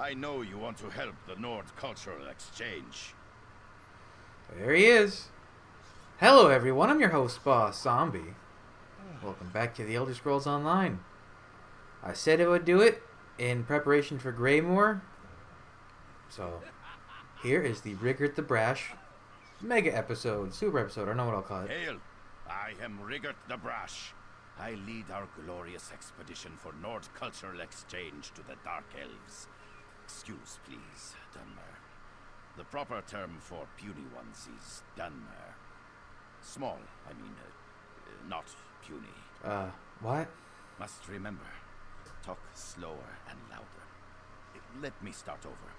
I know you want to help the Nord cultural exchange. There he is. Hello everyone, I'm your host, Boss Zombie. Welcome back to the Elder Scrolls Online. I said I would do it in preparation for Greymore. So, here is the Rigurt the Brash mega episode, super episode, I don't know what I'll call it. Hail! I am Rigurt the BRASH. I lead our glorious expedition for Nord cultural exchange to the Dark Elves. Excuse, please, Dunmer. The proper term for puny ones is Dunmer. Small, I mean, not puny. What? Must remember, talk slower and louder. Let me start over.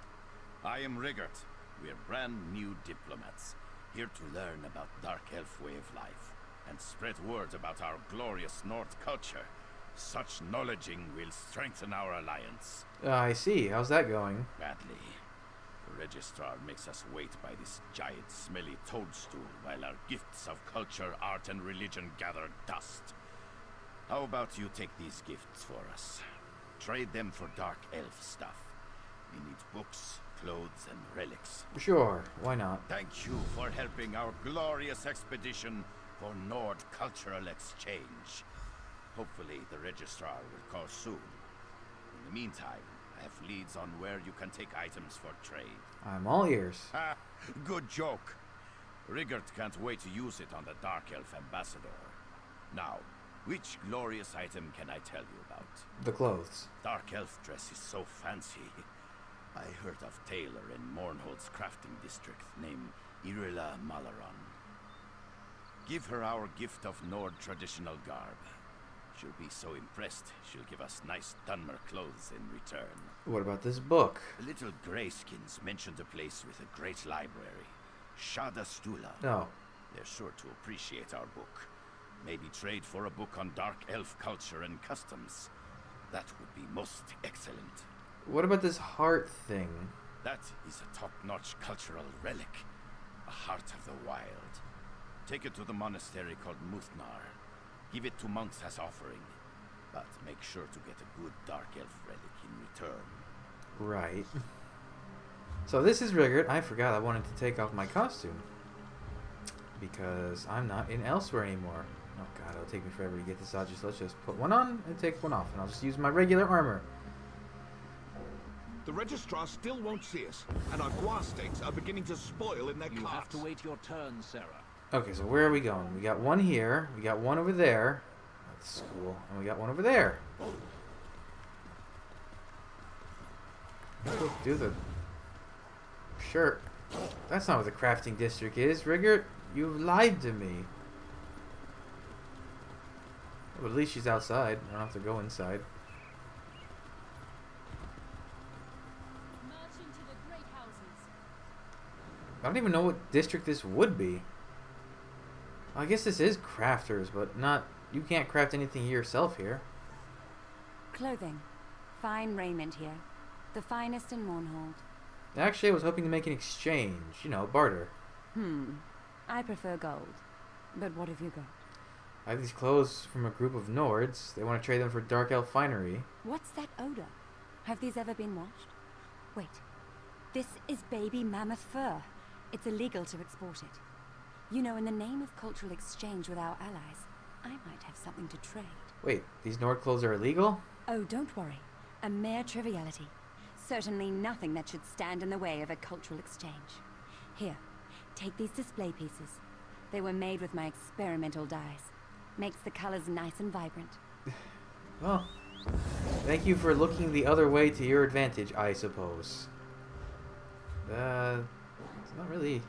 I am Rigurt. We're brand new diplomats, here to learn about Dark Elf way of life, and spread word about our glorious Nord culture. Such knowledging will strengthen our alliance. I see. How's that going? Badly. The Registrar makes us wait by this giant smelly toadstool while our gifts of culture, art, and religion gather dust. How about you take these gifts for us? Trade them for Dark Elf stuff. We need books, clothes, and relics. Sure, why not? Thank you for helping our glorious expedition for Nord cultural exchange. Hopefully the Registrar will call soon. In the meantime, I have leads on where you can take items for trade. I'm all ears. Ha! Good joke. Rigurt can't wait to use it on the Dark Elf Ambassador. Now, which glorious item can I tell you about? The clothes. Dark Elf dress is so fancy. I heard of tailor in Mournhold's crafting district named Irila Malaron. Give her our gift of Nord traditional garb. She'll be so impressed, she'll give us nice Dunmer clothes in return. What about this book? The little greyskins mentioned a place with a great library. Tula. No. They're sure to appreciate our book. Maybe trade for a book on Dark Elf culture and customs. That would be most excellent. What about this heart thing? That is a top-notch cultural relic. A heart of the wild. Take it to the monastery called Muthnar. Give it to monks as offering. But make sure to get a good Dark Elf relic in return. Right. So this is Rigurt. I forgot I wanted to take off my costume. Because I'm not in Elsweyr anymore. Oh god, it'll take me forever to get this out. Let's just put one on and take one off. And I'll just use my regular armor. The Registrar still won't see us, and our guar steaks are beginning to spoil in their carts. You have to wait your turn, Sarah. Okay, so where are we going? We got one here, we got one over there. That's cool. And we got one over there. Let's go do the... Sure. That's not what the crafting district is, Rigurt. You've lied to me. Well, at least she's outside. I don't have to go inside. I don't even know what district this would be. I guess this is crafters, but not... You can't craft anything yourself here. Clothing. Fine raiment here. The finest in Mournhold. Actually, I was hoping to make an exchange. You know, barter. I prefer gold. But what have you got? I have these clothes from a group of Nords. They want to trade them for Dark Elf finery. What's that odor? Have these ever been washed? Wait. This is baby mammoth fur. It's illegal to export it. You know, in the name of cultural exchange with our allies, I might have something to trade. Wait, these Nord clothes are illegal? Oh, don't worry. A mere triviality. Certainly nothing that should stand in the way of a cultural exchange. Here, take these display pieces. They were made with my experimental dyes. Makes the colors nice and vibrant. Well, thank you for looking the other way to your advantage, I suppose. It's not really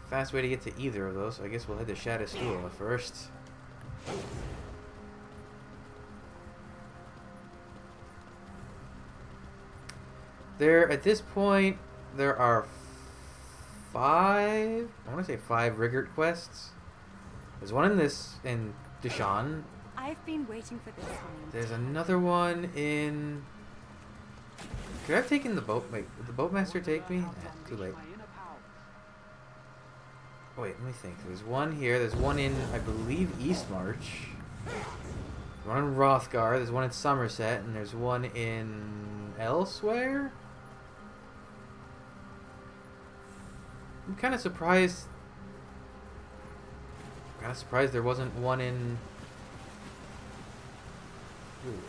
a fast way to get to either of those, so I guess we'll head to Shadowstula first. At this point, there are I want to say 5 Rigurt quests. There's one in Deshan. I've been waiting for this one. There's another one in... Could I have taken the boat? Wait, would the boatmaster take me? Too late. Wait, let me think. There's one here. There's one in, I believe, Eastmarch. There's one in Rothgar. There's one in Summerset. And there's one in Elsweyr? I'm kind of surprised. There wasn't one in. Ooh,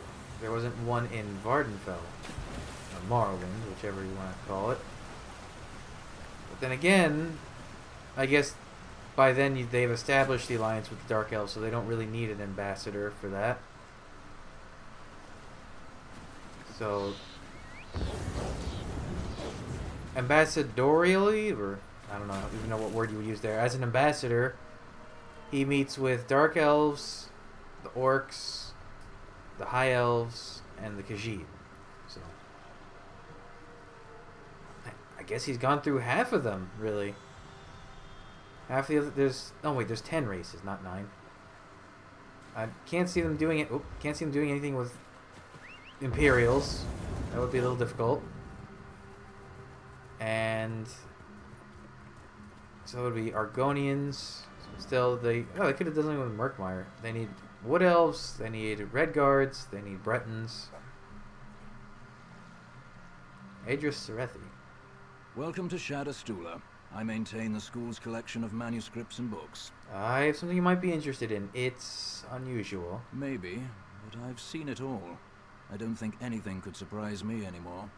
there wasn't one in Vardenfell, or Morrowind, whichever you want to call it. But then again, I guess by then they've established the alliance with the Dark Elves, so they don't really need an ambassador for that. So, ambassadorially, or I don't even know what word you would use there. As an ambassador, he meets with Dark Elves, the Orcs, the High Elves, and the Khajiit. So, I guess he's gone through half of them, really. Half the other, there's 10 races, not 9. I can't see them doing it. Can't see them doing anything with Imperials. That would be a little difficult. And so it would be Argonians. Still, they could have done something with Murkmire. They need Wood Elves. They need Red Guards. They need Bretons. Adris Serethi. Welcome to Tula. I maintain the school's collection of manuscripts and books. I have something you might be interested in. It's unusual. Maybe, but I've seen it all. I don't think anything could surprise me anymore.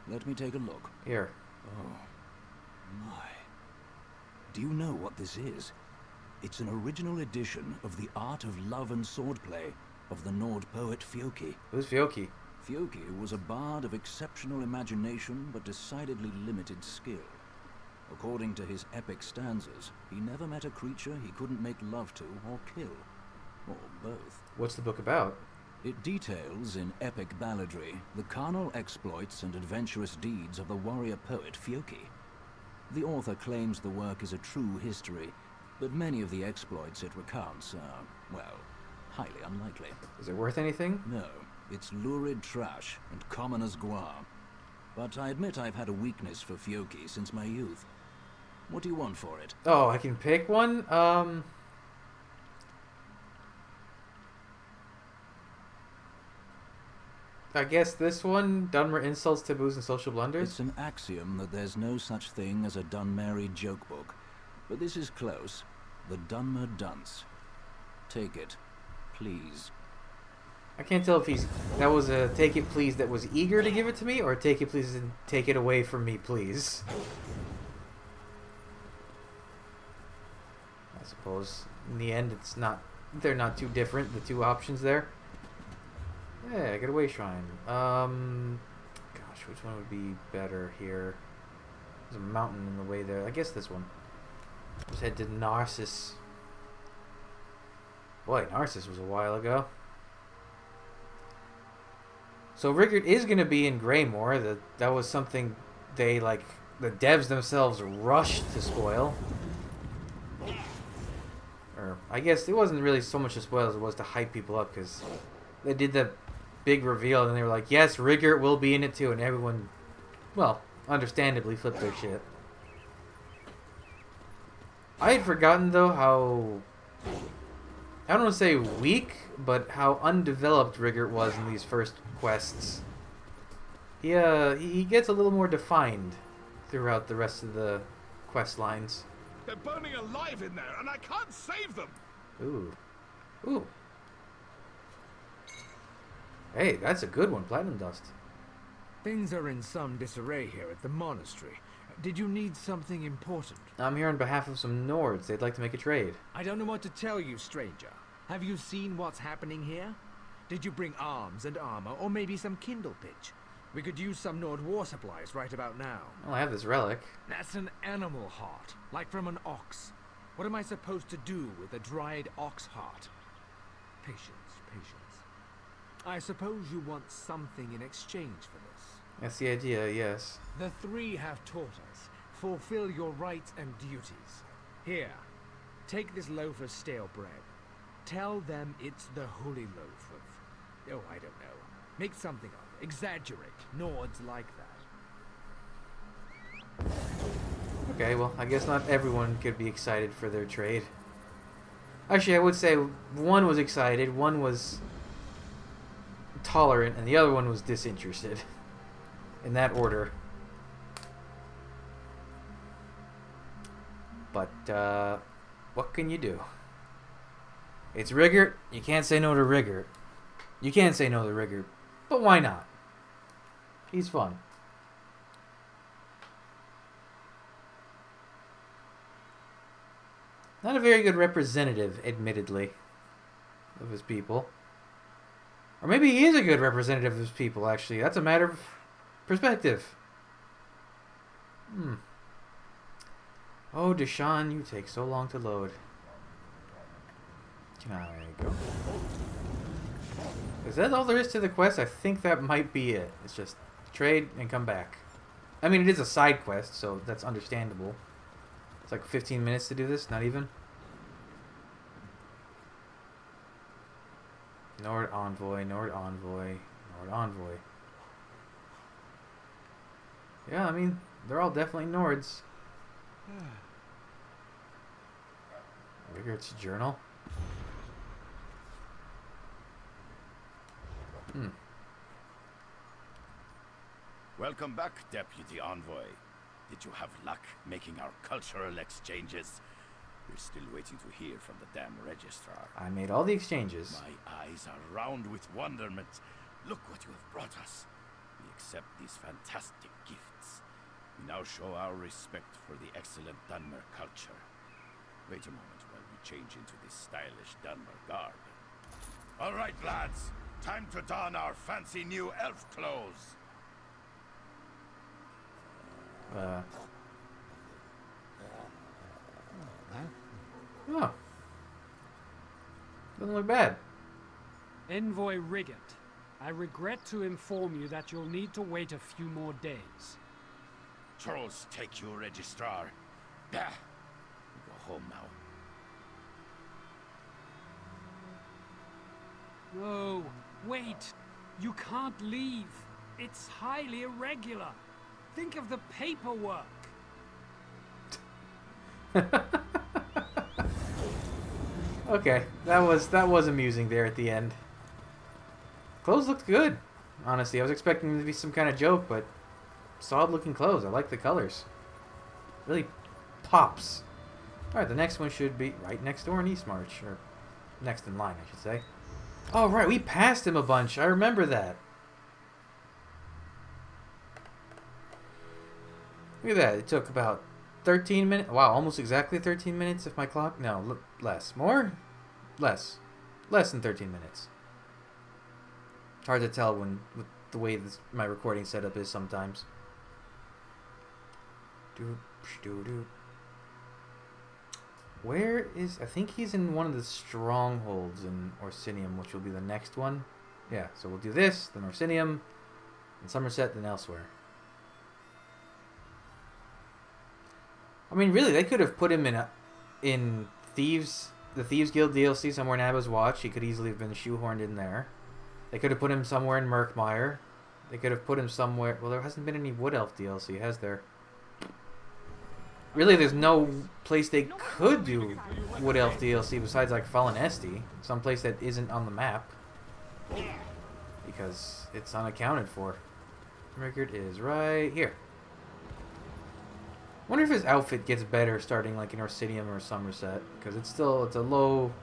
Let me take a look. Here. Oh, my. Do you know what this is? It's an original edition of The Art of Love and Swordplay of the Nord poet Fjoki. Who's Fjoki? Fjoki was a bard of exceptional imagination but decidedly limited skill. According to his epic stanzas, he never met a creature he couldn't make love to or kill. Or both. What's the book about? It details in epic balladry the carnal exploits and adventurous deeds of the warrior poet Fjoki. The author claims the work is a true history, but many of the exploits it recounts are, well, highly unlikely. Is it worth anything? No, it's lurid trash and common as guar. But I admit I've had a weakness for Fjoki since my youth. What do you want for it? Oh, I can pick one? I guess this one, Dunmer Insults, Taboos, and Social Blunders? It's an axiom that there's no such thing as a Dunmeri joke book. But this is close. The Dunmer Dunce. Take it, please. I can't tell if that was a take it please that was eager to give it to me, or take it please and take it away from me, please. I suppose in the end they're not too different, the two options there. Yeah, Getaway Shrine. Gosh, which one would be better here? There's a mountain in the way there. I guess this one. Let's head to Narcissus. Boy, Narcissus was a while ago. So Rigurt is going to be in Greymoor. That was something they, the devs themselves rushed to spoil. Or, I guess it wasn't really so much to spoil as it was to hype people up, because they did the big reveal and they were like, yes, Rigurt will be in it too, and everyone, well, understandably flipped their shit. I had forgotten, though, how, I don't want to say weak, but how undeveloped Rigurt was in these first quests. He gets a little more defined throughout the rest of the quest lines. They're burning alive in there, and I can't save them! Ooh. Ooh. Hey, that's a good one, Platinum Dust. Things are in some disarray here at the monastery. Did you need something important? I'm here on behalf of some Nords. They'd like to make a trade. I don't know what to tell you, stranger. Have you seen what's happening here? Did you bring arms and armor, or maybe some kindle pitch? We could use some Nord war supplies right about now. Well, I have this relic. That's an animal heart, like from an ox. What am I supposed to do with a dried ox heart? Patience, patience. I suppose you want something in exchange for this. That's the idea, yes. The three have taught us. Fulfill your rights and duties. Here, take this loaf of stale bread. Tell them it's the holy loaf of... oh, I don't know. Make something of it. Exaggerate. Nords like that. Okay, well, I guess not everyone could be excited for their trade. Actually, I would say one was excited, one was tolerant, and the other one was disinterested. In that order. But, what can you do? It's Rigurt. You can't say no to Rigurt. You can't say no to Rigurt. But why not? He's fun. Not a very good representative, admittedly, of his people. Or maybe he is a good representative of his people, actually. That's a matter of perspective. Oh, Deshaun, you take so long to load. There you go. Is that all there is to the quest? I think that might be it. It's just trade and come back. I mean, it is a side quest, so that's understandable. It's like 15 minutes to do this, not even. Nord Envoy, Nord Envoy, Nord Envoy. Yeah, I mean, they're all definitely Nords. Rigurt's journal. Welcome back, Deputy Envoy. Did you have luck making our cultural exchanges? We're still waiting to hear from the damn registrar. I made all the exchanges. My eyes are round with wonderment. Look what you have brought us. We accept these fantastic gifts. We now show our respect for the excellent Dunmer culture. Wait a moment while we change into this stylish Dunmer garb. All right, lads. Time to don our fancy new elf clothes. Oh. Doesn't look bad. Envoy Rigurt, I regret to inform you that you'll need to wait a few more days. Trolls take you, Registrar. Bah. We go home now. No, wait. You can't leave. It's highly irregular. Think of the paperwork. Okay, that was amusing there at the end. Clothes looked good, honestly. I was expecting them to be some kind of joke, but solid looking clothes. I like the colors. Really pops. Alright, the next one should be right next door in Eastmarch, or next in line, I should say. Oh, right, we passed him a bunch. I remember that. Look at that. It took about 13 minutes. Wow, almost exactly 13 minutes if my clock... No, less. More? Less. Less than 13 minutes. It's hard to tell with the way my recording setup is sometimes. Where is... I think he's in one of the strongholds in Orsinium, which will be the next one. Yeah, so we'll do this, then Orsinium, then Summerset, then Elsweyr. I mean, really, they could have put him in the Thieves Guild DLC somewhere in Abba's Watch. He could easily have been shoehorned in there. They could have put him somewhere in Murkmire. They could have put him somewhere... Well, there hasn't been any Wood Elf DLC, has there? Really, there's no place they could do Wood Elf DLC besides, like, Fallen Esti. Some place that isn't on the map. Because it's unaccounted for. Rigurt is right here. I wonder if his outfit gets better starting like in Orsinium or Summerset, because it's a low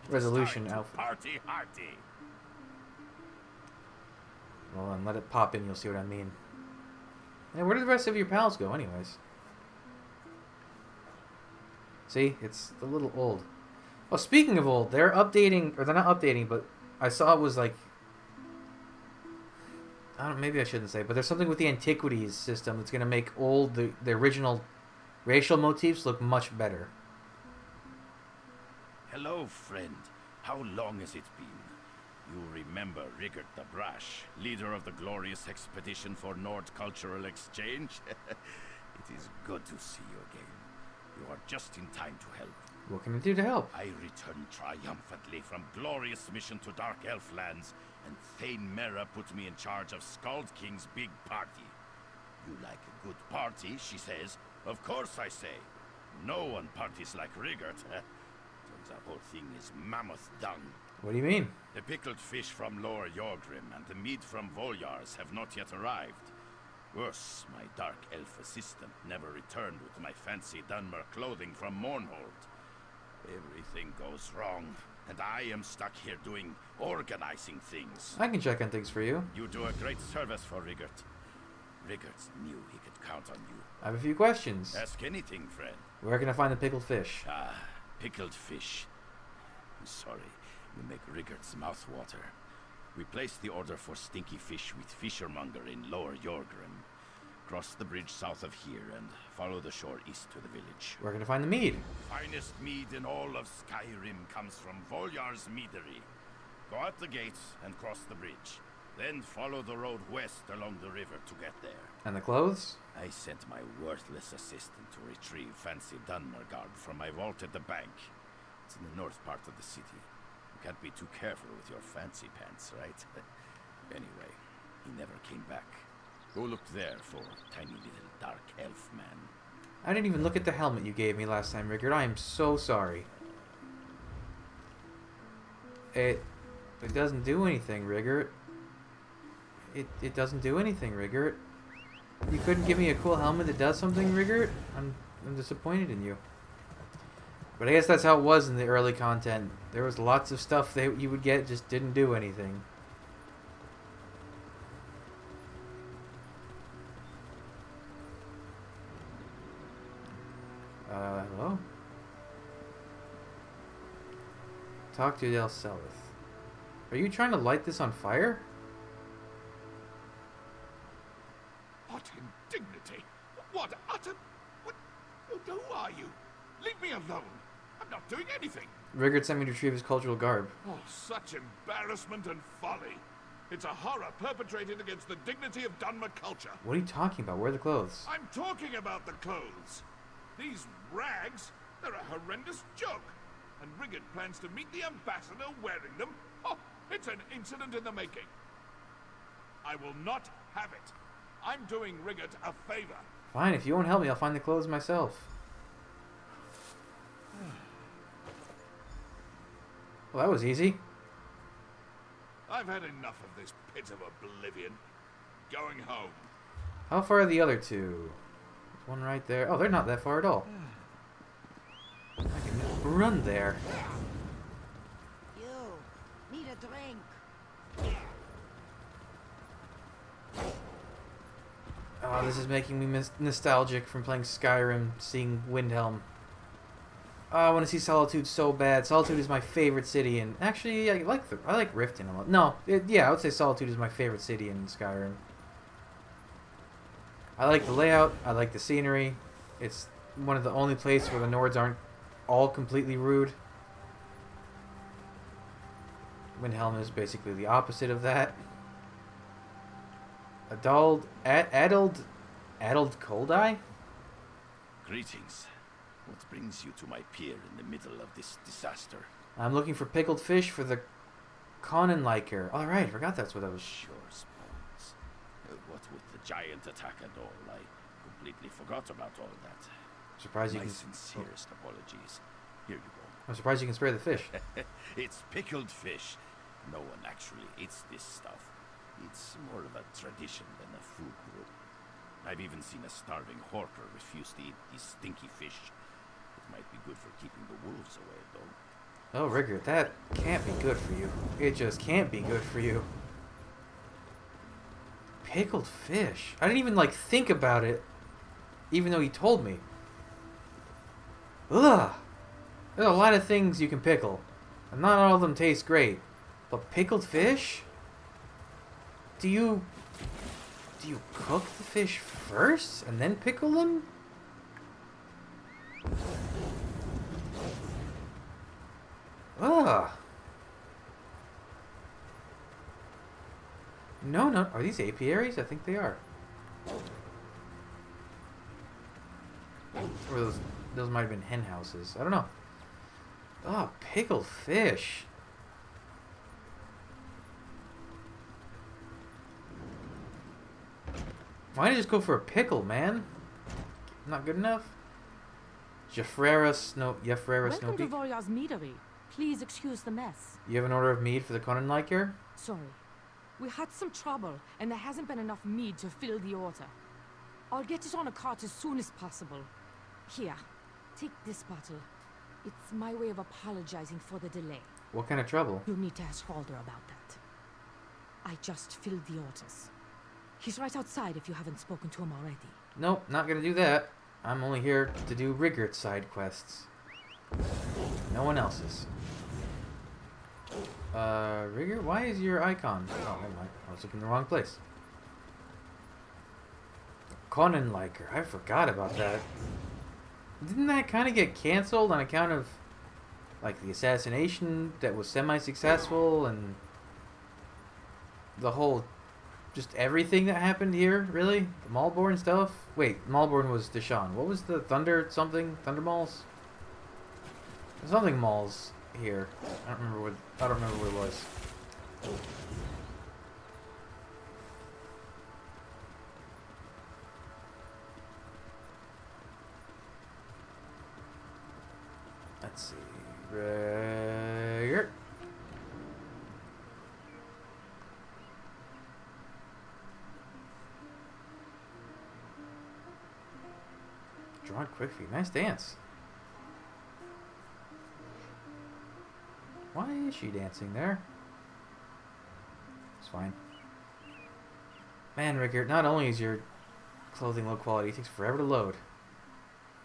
resolution outfit. Party hearty. Well, then let it pop in, you'll see what I mean. Hey, where did the rest of your pals go anyways? See, it's a little old. Well, speaking of old, they're updating, or they're not updating, but I saw it was like, I don't know, maybe I shouldn't say, but there's something with the antiquities system that's going to make the original racial motifs look much better. Hello, friend. How long has it been? You remember Rigurt the BRASH, leader of the glorious expedition for Nord Cultural Exchange? It is good to see you again. You are just in time to help. What can I do to help? I return triumphantly from glorious mission to Dark Elf lands, and Thane Mera put me in charge of Skald King's big party. You like a good party, she says. Of course I say. No one parties like Rigurt. Turns the whole thing is mammoth dung. What do you mean? The pickled fish from Lower Jorgrim and the meat from Voljars have not yet arrived. Worse, my dark elf assistant never returned with my fancy Dunmer clothing from Mournhold. Everything goes wrong, and I am stuck here doing organizing things. I can check on things for you. You do a great service for Rigurt. Rigurt knew he could count on you. I have a few questions. Ask anything, friend. Where can I find the pickled fish? Ah, pickled fish. I'm sorry, you make Rigurt's mouth water. We placed the order for stinky fish with Fishermonger in Lower Jorgrim. Cross the bridge south of here and follow the shore east to the village. Where can I find the mead? Finest mead in all of Skyrim comes from Voljar's meadery. Go out the gates and cross the bridge. Then follow the road west along the river to get there. And the clothes? I sent my worthless assistant to retrieve fancy Dunmer garb from my vault at the bank. It's in the north part of the city. You can't be too careful with your fancy pants, right? Anyway, he never came back. Go look there for tiny little dark elf man. I didn't even look at the helmet you gave me last time, Rigurt. I am so sorry. It doesn't do anything, Rigurt. It doesn't do anything, Rigurt. You couldn't give me a cool helmet that does something, Rigurt? I'm disappointed in you. But I guess that's how it was in the early content. There was lots of stuff that you would get, just didn't do anything. Hello? Talk to Elsweyr. Are you trying to light this on fire? What indignity! What utter... What... Who are you? Leave me alone! I'm not doing anything! Rigurt sent me to retrieve his cultural garb. Oh, such embarrassment and folly! It's a horror perpetrated against the dignity of Dunmer culture. What are you talking about? Where are the clothes? I'm talking about the clothes. These rags, they're a horrendous joke. And Rigurt plans to meet the ambassador wearing them. Oh, it's an incident in the making. I will not have it. I'm doing Rigurt a favor. Fine, if you won't help me, I'll find the clothes myself. Well, that was easy. I've had enough of this pit of oblivion. Going home. How far are the other two? There's one right there. Oh, they're not that far at all. I can run there. You need a drink. Oh, this is making me nostalgic from playing Skyrim, seeing Windhelm. Oh, I want to see Solitude so bad. Solitude is my favorite city, and actually, I like Riften a lot. No, yeah, I would say Solitude is my favorite city in Skyrim. I like the layout. I like the scenery. It's one of the only places where the Nords aren't all completely rude. Windhelm is basically the opposite of that. Addled Cold Eye? Greetings. What brings you to my pier in the middle of this disaster? I'm looking for pickled fish for the Conenliker. All right, I forgot that's what that was. Sure, Spawns. What with the giant attack and all, I completely forgot about all that. Surprised you My can. sincerest apologies. Here you go. I'm surprised you can spare the fish. It's pickled fish. No one actually eats this stuff. It's more of a tradition than a food group. I've even seen a starving horker refuse to eat these stinky fish. It might be good for keeping the wolves away, though. Oh, Rigurt, that can't be good for you. It just can't be good for you. Pickled fish. I didn't even, think about it, even though he told me. Ugh. There's a lot of things you can pickle, and not all of them taste great. But pickled fish? Do you cook the fish first and then pickle them? Ugh. No. Are these apiaries? I think they are. Or those might have been hen houses. I don't know. Oh, pickled fish. Why didn't you just go for a pickle, man? Not good enough? Jeffrera Snow Welcome to Peak. Voljar's meadery. Please excuse the mess. You have an order of mead for the Konenliker? Sorry. We had some trouble, and there hasn't been enough mead to fill the order. I'll get it on a cart as soon as possible. Here, take this bottle. It's my way of apologizing for the delay. What kind of trouble? You need to ask Halder about that. I just filled the orders. He's right outside if you haven't spoken to him already. Nope, not gonna do that. I'm only here to do Rigurt side quests. No one else's. Rigurt, why is your icon? Oh, never mind. I was looking in the wrong place. Konenliker. I forgot about that. Didn't that kind of get canceled on account of, like, the assassination that was semi-successful and the whole, just everything that happened here, really? The Malborn stuff? Wait, Malborn was Deshaun. What was the Thunder something? Thunder Malls? There's something malls here. I don't remember what it was. Let's see. Rigurt. Drawn quickly. Nice dance. Why is she dancing there? It's fine. Man, Rigurt, not only is your clothing low quality, it takes forever to load.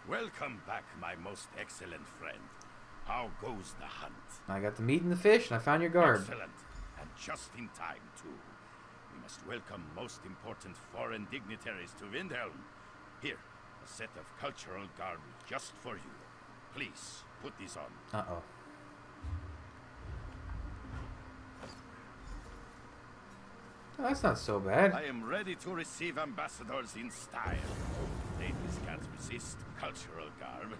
Welcome back, my most excellent friend. How goes the hunt? I got the meat and the fish, and I found your garb. Excellent. And just in time, too. We must welcome most important foreign dignitaries to Windhelm. Here, a set of cultural garb just for you. Please, put these on. Uh-oh. Oh, that's not so bad. I am ready to receive ambassadors in style. Ladies can't resist cultural garb.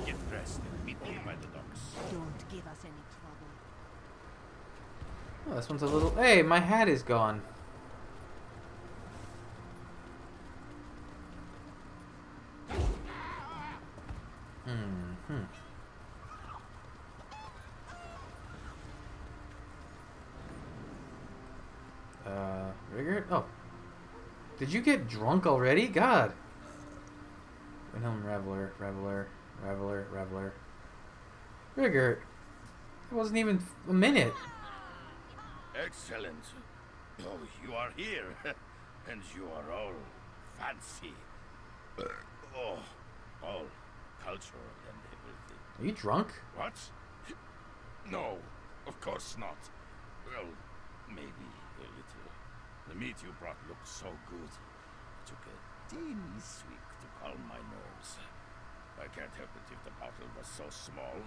Get dressed and meet me by the docks. Don't give us any trouble. Oh, this one's a little... Hey, my hat is gone. Rigurt? Oh. Did you get drunk already? God. Windhelm, Reveler. Rigurt. It wasn't even a minute. Excellent. Oh, you are here. And you are all fancy. Oh, all cultural and everything. Are you drunk? What? No, of course not. Well, maybe a little. The meat you brought looked so good. I took a teeny swig to calm my nerves. I can't help it if the bottle was so small.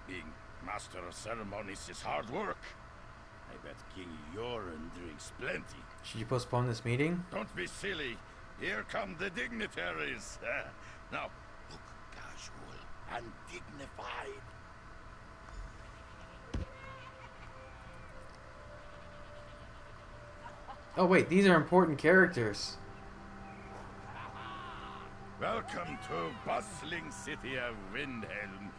Being master of ceremonies is hard work. I bet King Yoren drinks plenty. Should you postpone this meeting? Don't be silly. Here come the dignitaries. Now, look casual and dignified. Oh wait, these are important characters. Welcome to bustling city of Windhelm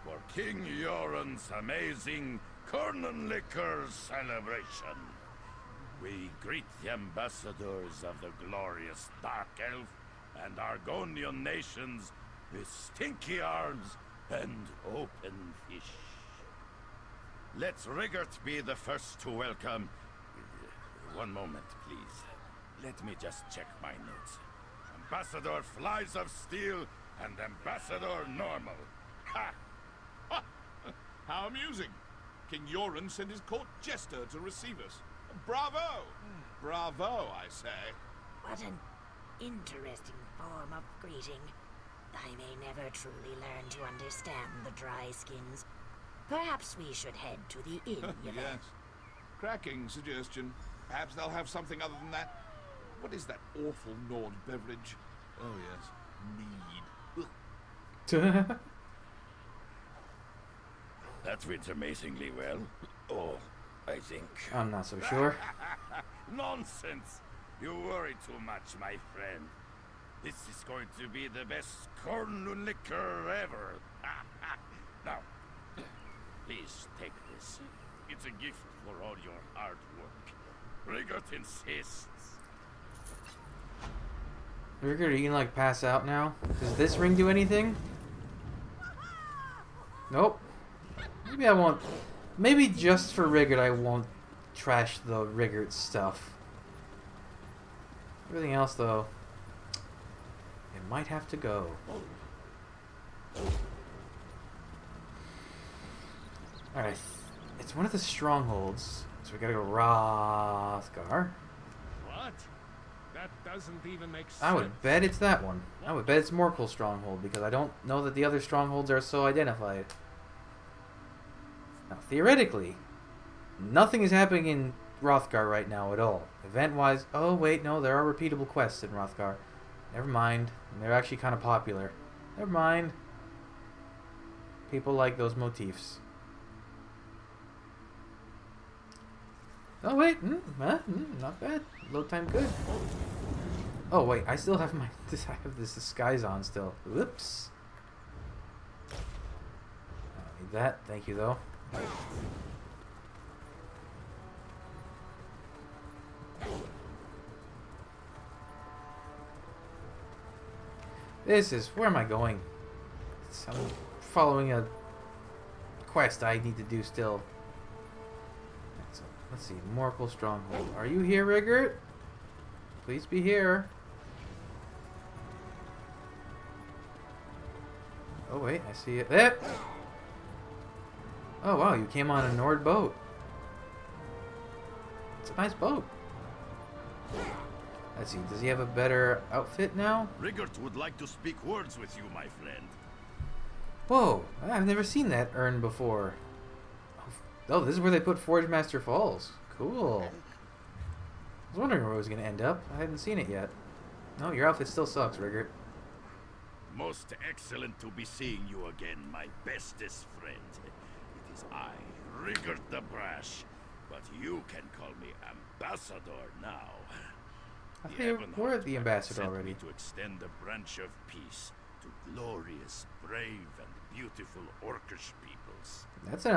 for King Yoren's amazing Kornenlicker celebration. We greet the ambassadors of the glorious Dark Elf and Argonian nations with stinky arms and open fish. Let Rigurt be the first to welcome. One moment, please. Let me just check my notes. Ambassador Flies of Steel and Ambassador Normal. Ha! Ha! How amusing. King Yoren sent his court jester to receive us. Bravo! Bravo, I say. What an interesting form of greeting. I may never truly learn to understand the dry skins. Perhaps we should head to the inn, you know. Yes. Cracking suggestion. Perhaps they'll have something other than that. What is that awful Nord beverage? Oh, yes. Mead. That fits amazingly well. Oh, I think. I'm not so sure. Nonsense! You worry too much, my friend. This is going to be the best corn liquor ever. Now, Please take this. It's a gift for all your hard work. Rigurt insists. Rigurt, you can like pass out now? Does this ring do anything? Nope. Maybe I won't. Maybe just for Rigurt I won't trash the Rigurt stuff. Everything else though, it might have to go. Alright, it's one of the strongholds, so we gotta go Rothgar. What? That doesn't even make sense. I would bet it's that one. I would bet it's Morkel's stronghold, because I don't know that the other strongholds are so identified. Now, theoretically, nothing is happening in Rothgar right now at all. Event-wise, oh wait, no, there are repeatable quests in Rothgar. Never mind. They're actually kind of popular. Never mind. People like those motifs. Oh wait, not bad. Load time good. Oh wait, I still have my I have this disguise on still. Whoops. I don't need that. Thank you though. This is where am I going? I'm following a quest I need to do still. Let's see, Morkel Stronghold. Are you here, Rigurt? Please be here. Oh wait, I see it. There! Oh wow, you came on a Nord boat. It's a nice boat. Let's see, does he have a better outfit now? Rigurt would like to speak words with you, my friend. Whoa, I've never seen that urn before. Oh, this is where they put Forge Master Falls. Cool. I was wondering where it was going to end up. I hadn't seen it yet. No, your outfit still sucks, Rigurt. Most excellent to be seeing you again, my bestest friend. It is I, Rigurt the BRASH, but you can call me Ambassador now. I think we're the ambassador already. Me to extend a branch of peace to glorious, brave, and beautiful Orcish peoples. That's an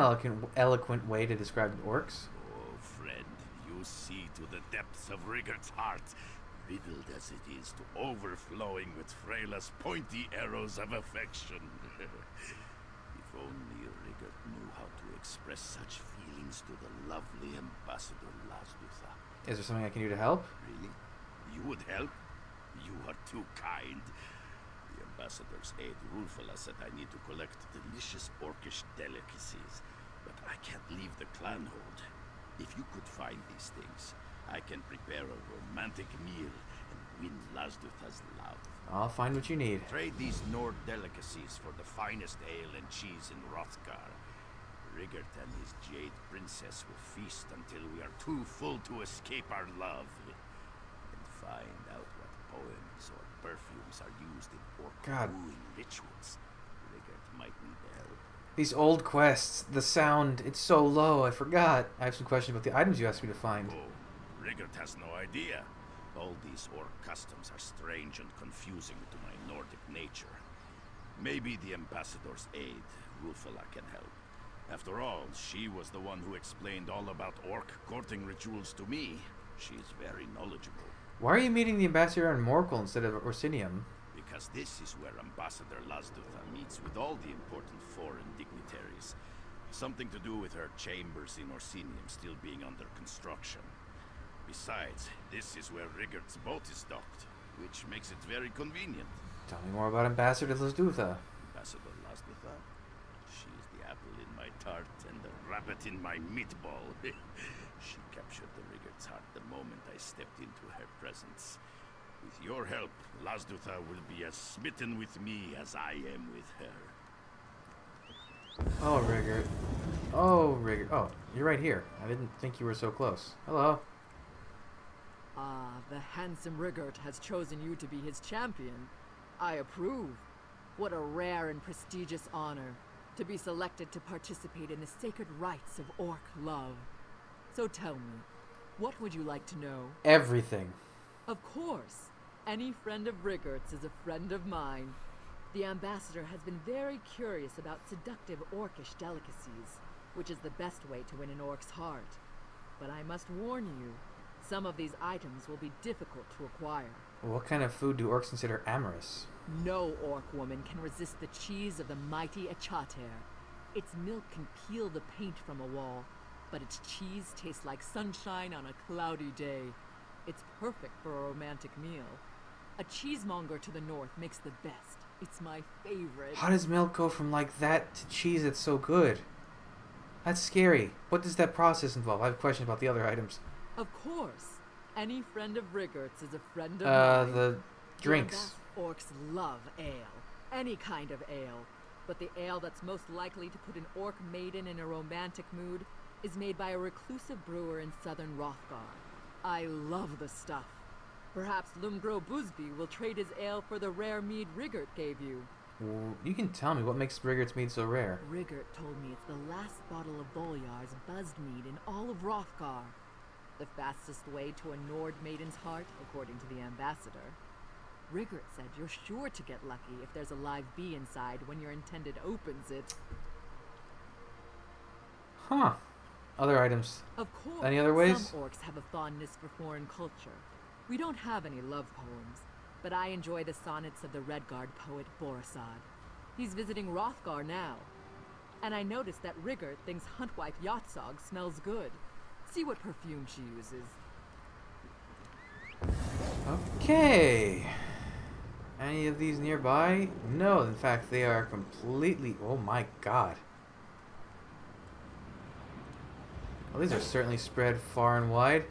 eloquent way to describe orcs. Oh, friend, you see to the depths of Rigurt's heart, riddled as it is to overflowing with Freyla's pointy arrows of affection. If only Rigurt knew how to express such feelings to the lovely Ambassador Lasdutha. Is there something I can do to help? Really? You would help? You are too kind. The Ambassador's aide Rulfala said I need to collect delicious Orcish delicacies, but I can't leave the clan hold. If you could find these things, I can prepare a romantic meal and win Lasdutha's love. I'll find what you need. Trade these Nord delicacies for the finest ale and cheese in Rothgar. Rigurt and his Jade Princess will feast until we are too full to escape our love. And find out what poems or perfumes are used in orc wooing rituals. Rigurt might need help. These old quests, the sound, it's so low, I forgot. I have some questions about the items you asked me to find. Oh, Rigurt has no idea. All these orc customs are strange and confusing to my Nordic nature. Maybe the Ambassador's aide, Rulfala, can help. After all, she was the one who explained all about orc courting rituals to me. She is very knowledgeable. Why are you meeting the Ambassador in Morkel instead of Orsinium? Because this is where Ambassador Lasdutha meets with all the important foreign dignitaries. Something to do with her chambers in Orsinium still being under construction. Besides, this is where Rigurt's boat is docked, which makes it very convenient. Tell me more about Ambassador Lasdutha. Ambassador Lasdutha? She's the apple in my tart and the rabbit in my meatball. She captured the Rigurt's heart the moment I stepped into her presence. With your help, Lasdutha will be as smitten with me as I am with her. Oh, Rigurt. Oh, Rigurt. Oh, you're right here. I didn't think you were so close. Hello. Ah, the handsome Rigurt has chosen you to be his champion. I approve. What a rare and prestigious honor, to be selected to participate in the sacred rites of orc love. So tell me, what would you like to know? Everything. Of course. Any friend of Rigurt's is a friend of mine. The Ambassador has been very curious about seductive orcish delicacies. which is the best way to win an orc's heart. But I must warn you, some of these items will be difficult to acquire. What kind of food do orcs consider amorous? No orc woman can resist the cheese of the mighty Achater. Its milk can peel the paint from a wall, but its cheese tastes like sunshine on a cloudy day. It's perfect for a romantic meal. A cheesemonger to the north makes the best. It's my favorite. How does milk go from like that to cheese that's so good? That's scary. What does that process involve? I have questions about the other items. Of course. Any friend of Rigurt's is a friend of mine. The drinks. Orcs love ale. Any kind of ale. But the ale that's most likely to put an orc maiden in a romantic mood is made by a reclusive brewer in southern Hrothgar. I love the stuff. Perhaps Lumgro Busby will trade his ale for the rare mead Rigurt gave you. You can tell me what makes Rigurt's mead so rare. Rigurt told me it's the last bottle of Bolyar's buzzed mead in all of Hrothgar. The fastest way to a Nord maiden's heart, according to the ambassador. Rigurt said you're sure to get lucky if there's a live bee inside when your intended opens it. Huh. Other items. Of course. Any other ways? Some orcs have a fondness for foreign culture. We don't have any love poems, but I enjoy the sonnets of the Redguard poet Borisad. He's visiting Hrothgar now. And I noticed that Rigurt thinks Huntwife Yatsog smells good. See what perfume she uses. Okay. Any of these nearby? No, in fact, they are completely... Oh my god. Well, these are certainly spread far and wide.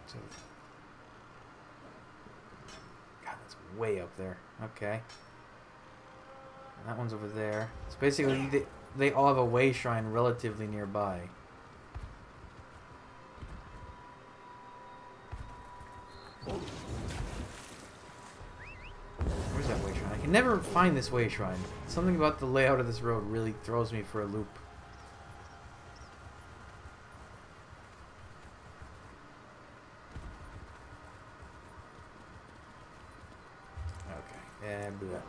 So, God, that's way up there. Okay. And that one's over there. So basically, they all have a way shrine relatively nearby. Where's that way shrine? I can never find this way shrine. Something about the layout of this road really throws me for a loop. Okay, and do that.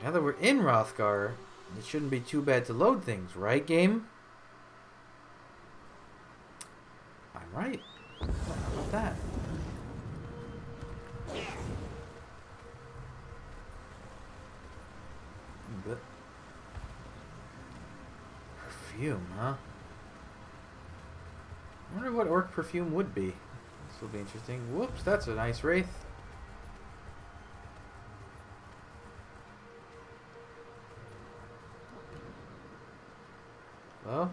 Now that we're in Hrothgar, it shouldn't be too bad to load things, right, game? I'm right. How about that? But perfume, huh? I wonder what orc perfume would be. This will be interesting. Whoops, that's a nice wraith. Hello?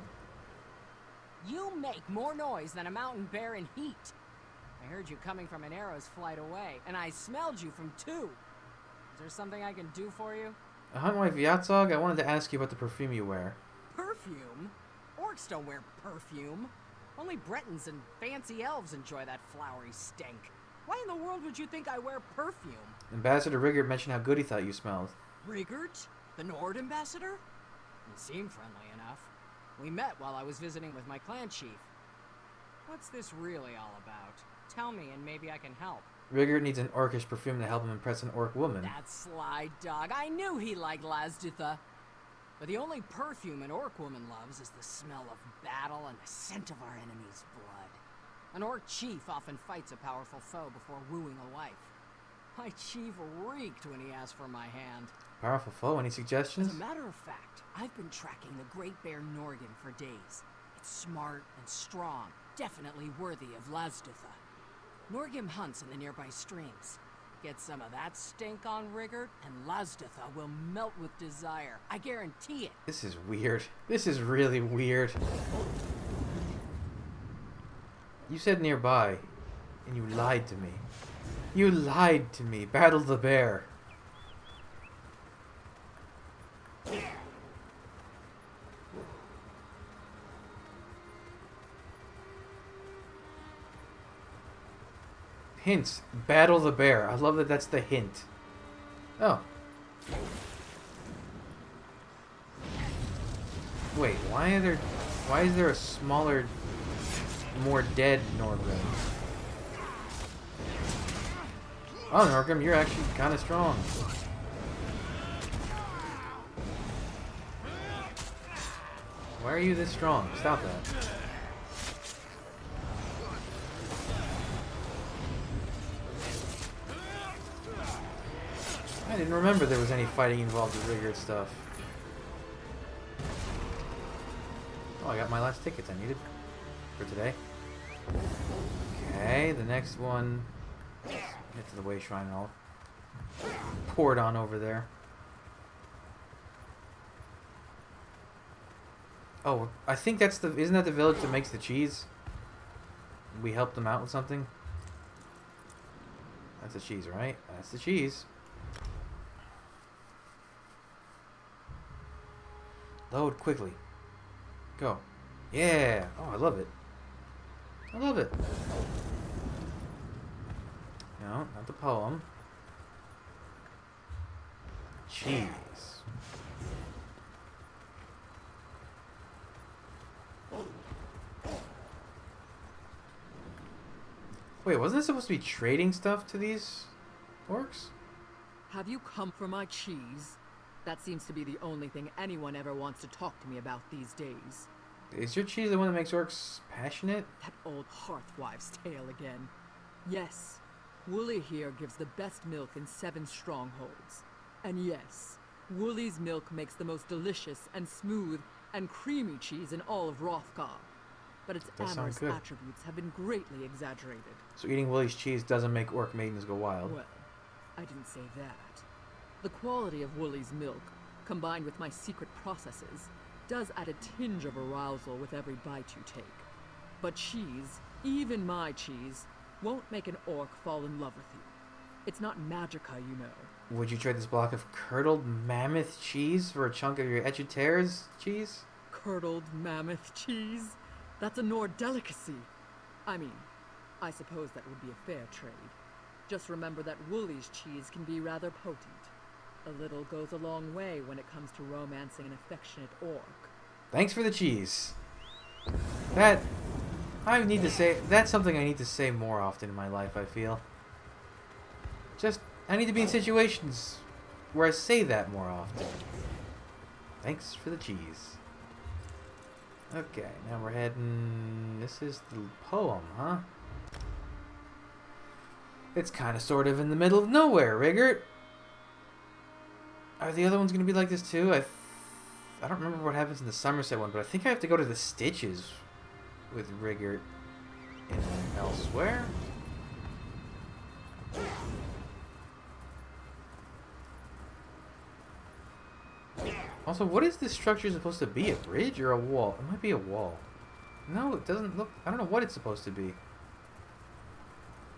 You make more noise than a mountain bear in heat. I heard you coming from an arrow's flight away, and I smelled you from 2. Is there something I can do for you? Huntwife Yatsog, I wanted to ask you about the perfume you wear. Perfume? Orcs don't wear perfume. Only Bretons and fancy elves enjoy that flowery stink. Why in the world would you think I wear perfume? Ambassador Rigurt mentioned how good he thought you smelled. Rigurt? The Nord ambassador? He seemed friendly enough. We met while I was visiting with my clan chief. What's this really all about? Tell me and maybe I can help. Rigurt needs an orcish perfume to help him impress an orc woman. That sly dog. I knew he liked Lazditha. But the only perfume an orc woman loves is the smell of battle and the scent of our enemy's blood. An orc chief often fights a powerful foe before wooing a wife. My chief reeked when he asked for my hand. Powerful foe? Any suggestions? As a matter of fact, I've been tracking the Great Bear Norgin for days. It's smart and strong, definitely worthy of Lazditha. Norgim hunts in the nearby streams. Get some of that stink on Rigurt, and Lazditha will melt with desire. I guarantee it. This is weird. This is really weird. You said nearby, and you lied to me. You lied to me. Battle the bear. Hints. Battle the bear. I love that that's the hint. Oh. Wait, why is there a smaller, more dead Norgrim? Oh, Norcom, you're actually kind of strong. Why are you this strong? Stop that. I didn't remember there was any fighting involved with Rigurt stuff. Oh, I got my last tickets I needed for today. Okay, the next one. Get to the way shrine and I'll pour it on over there. Oh, I think that's the... Isn't that the village that makes the cheese? We helped them out with something? That's the cheese, right? That's the cheese. Load quickly. Go. Yeah! Oh, I love it. I love it. No, not the poem. Cheese. Wait, wasn't it supposed to be trading stuff to these orcs? Have you come for my cheese? That seems to be the only thing anyone ever wants to talk to me about these days. Is your cheese the one that makes orcs passionate? That old hearthwife's tale again. Yes, Wooly here gives the best milk in 7 strongholds. And yes, Wooly's milk makes the most delicious and smooth and creamy cheese in all of Hrothgar. But its amorous attributes have been greatly exaggerated. So eating Wooly's cheese doesn't make orc maidens go wild? Well, I didn't say that. The quality of Wooly's milk, combined with my secret processes, does add a tinge of arousal with every bite you take. But cheese, even my cheese, won't make an orc fall in love with you. It's not magica, you know. Would you trade this block of curdled mammoth cheese for a chunk of your Etcheter's cheese? Curdled mammoth cheese? That's a Nord delicacy. I mean, I suppose that would be a fair trade. Just remember that Wooly's cheese can be rather potent. A little goes a long way when it comes to romancing an affectionate orc. Thanks for the cheese. That's something I need to say more often in my life, I feel. I need to be in situations where I say that more often. Thanks for the cheese. Okay, now we're heading... This is the poem, huh? It's kind of sort of in the middle of nowhere, Rigurt. Are the other ones going to be like this too? I don't remember what happens in the Summerset one, but I think I have to go to the Stitches with Rigurt in Elsweyr. Also, what is this structure supposed to be? A bridge or a wall? It might be a wall. No, it doesn't look... I don't know what it's supposed to be.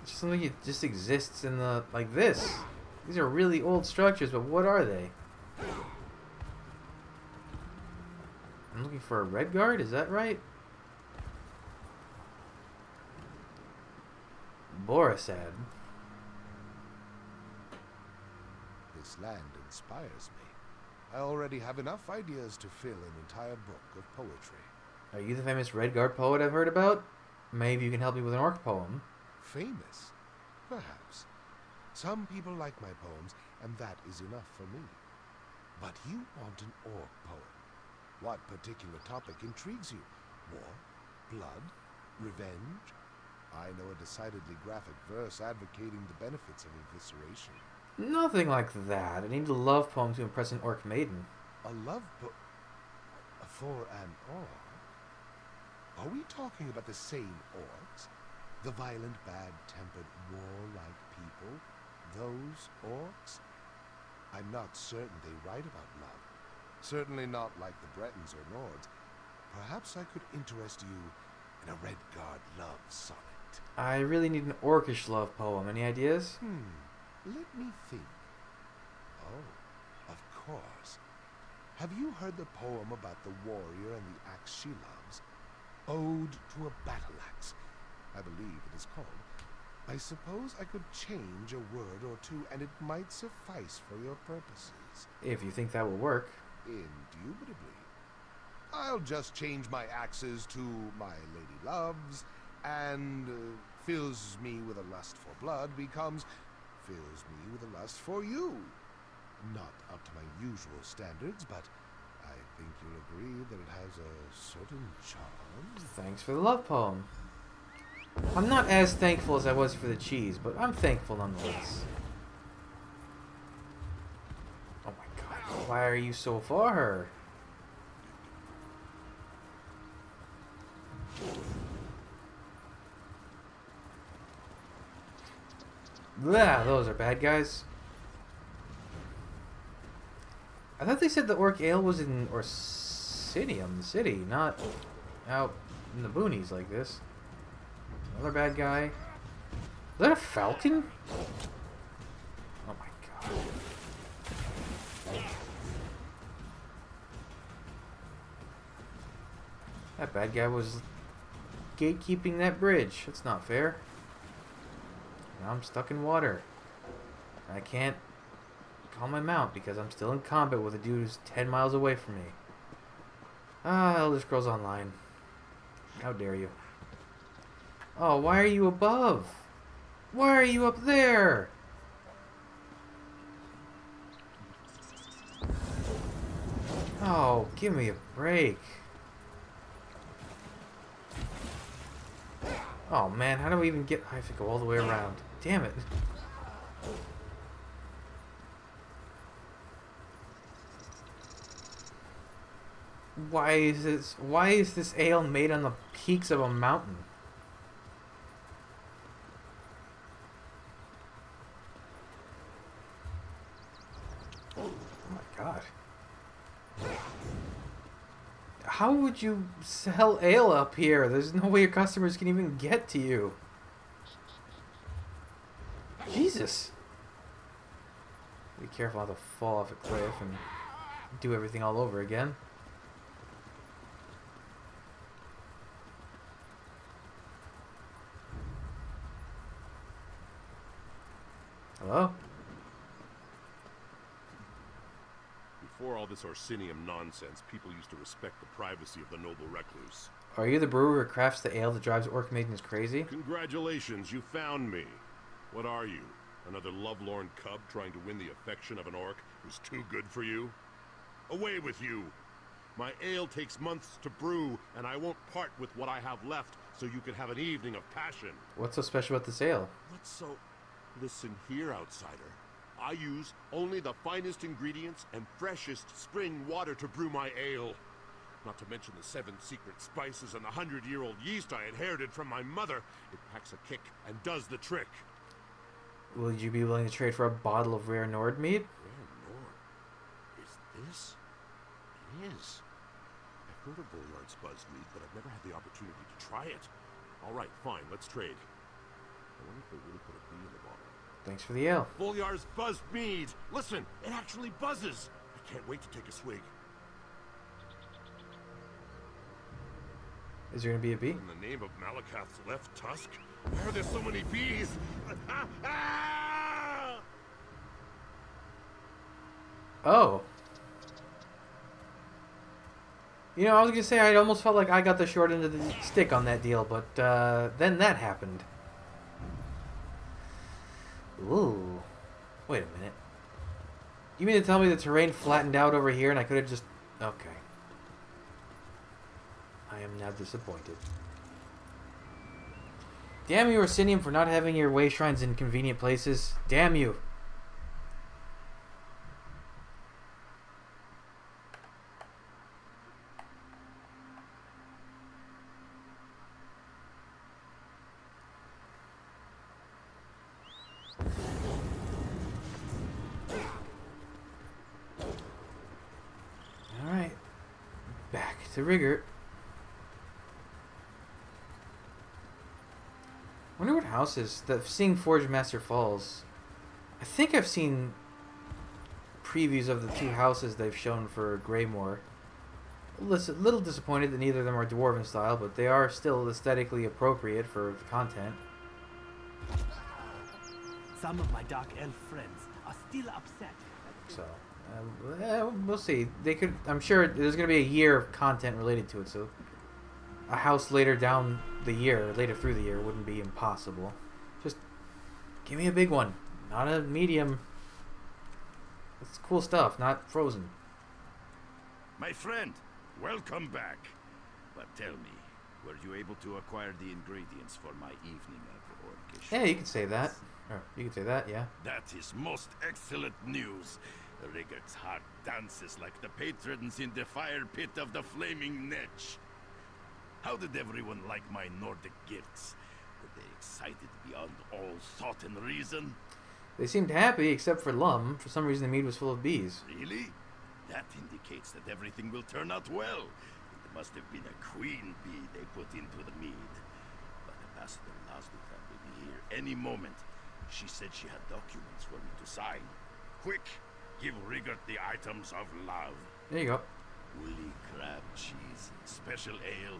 It's just something that just exists in the... like this. These are really old structures, but what are they? I'm looking for a red guard, is that right? Borisad. This land inspires me. I already have enough ideas to fill an entire book of poetry. Are you the famous red guard poet I've heard about? Maybe you can help me with an orc poem. Famous? Perhaps. Some people like my poems, and that is enough for me. But you want an orc poem. What particular topic intrigues you? War? Blood? Revenge? I know a decidedly graphic verse advocating the benefits of evisceration. Nothing like that. I need a love poem to impress an orc maiden. A love poem? For an orc? Are we talking about the same orcs? The violent, bad-tempered, warlike people? Those orcs? I'm not certain they write about love. Certainly not like the Bretons or Nords. Perhaps I could interest you in a Red Guard love sonnet. I really need an orcish love poem. Any ideas? Let me think. Oh, of course. Have you heard the poem about the warrior and the axe she loves? Ode to a battle axe, I believe it is called. I suppose I could change a word or two, and it might suffice for your purposes. If you think that will work. Indubitably. I'll just change my axes to my lady loves, and fills me with a lust for blood becomes fills me with a lust for you. Not up to my usual standards, but I think you'll agree that it has a certain charm. Thanks for the love poem. I'm not as thankful as I was for the cheese, but I'm thankful nonetheless. Oh my god, why are you so far? Blah, those are bad guys. I thought they said the Orc Ale was in Orsinium, the city, not out in the boonies like this. Another bad guy. Is that a falcon? Oh my god. That bad guy was gatekeeping that bridge. That's not fair. Now I'm stuck in water. I can't call my mount because I'm still in combat with a dude who's 10 miles away from me. Ah, Elder Scrolls Online. How dare you. Oh, why are you above? Why are you up there? Oh, give me a break. Oh man, how do we even get... I have to go all the way around. Damn it. Why is this ale made on the peaks of a mountain? Oh my god. How would you sell ale up here? There's no way your customers can even get to you. Jesus. Be careful not to fall off a cliff and do everything all over again. Hello? Before all this Orsinium nonsense, people used to respect the privacy of the noble recluse. Are you the brewer who crafts the ale that drives orc maidens crazy? Congratulations, you found me. What are you? Another lovelorn cub trying to win the affection of an orc who's too good for you? Away with you! My ale takes months to brew, and I won't part with what I have left so you can have an evening of passion. What's so special about this ale? What's so... Listen here, outsider. I use only the finest ingredients and freshest spring water to brew my ale. Not to mention the 7 secret spices and the 100-year-old yeast I inherited from my mother. It packs a kick and does the trick. Would you be willing to trade for a bottle of rare Nord mead? Rare Nord? Is this? It is. I've heard of Bulliard's buzzed mead, but I've never had the opportunity to try it. All right, fine, let's trade. I wonder if they really put a bee in the bottle. Thanks for the ale. Bulliard's buzzed mead! Listen, it actually buzzes! I can't wait to take a swig. Is there gonna be a bee? In the name of Malakath's left tusk? Why are there so many bees? Oh. You know, I was gonna say I almost felt like I got the short end of the stick on that deal, but then that happened. Ooh. Wait a minute. You mean to tell me the terrain flattened out over here and I could have just... Okay. I am now disappointed. Damn you, Orsinium, for not having your way shrines in convenient places. Damn you. Alright. Back to Rigurt. I wonder what houses that seeing Forge Master Falls. I think I've seen previews of the 2 houses they've shown for Greymore. A little disappointed that neither of them are dwarven style, but they are still aesthetically appropriate for the content. Some of my dark elf friends are still upset. So we'll see. They could. I'm sure there's going to be a year of content related to it. So a house later down the year, later through the year, wouldn't be impossible. Just give me a big one. Not a medium. It's cool stuff, not frozen. My friend, welcome back. But tell me, were you able to acquire the ingredients for my evening of orcish? Yeah, you can say that. Or you can say that, yeah. That is most excellent news. Rigurt's heart dances like the patrons in the fire pit of the flaming Netch. How did everyone like my Nordic gifts? Were they excited beyond all thought and reason? They seemed happy, except for Lum. For some reason, the mead was full of bees. Really? That indicates that everything will turn out well. It must have been a queen bee they put into the mead. But Ambassador Lasduta will be here any moment. She said she had documents for me to sign. Quick, give Rigurt the items of love. There you go. Woolly crab cheese, special ale,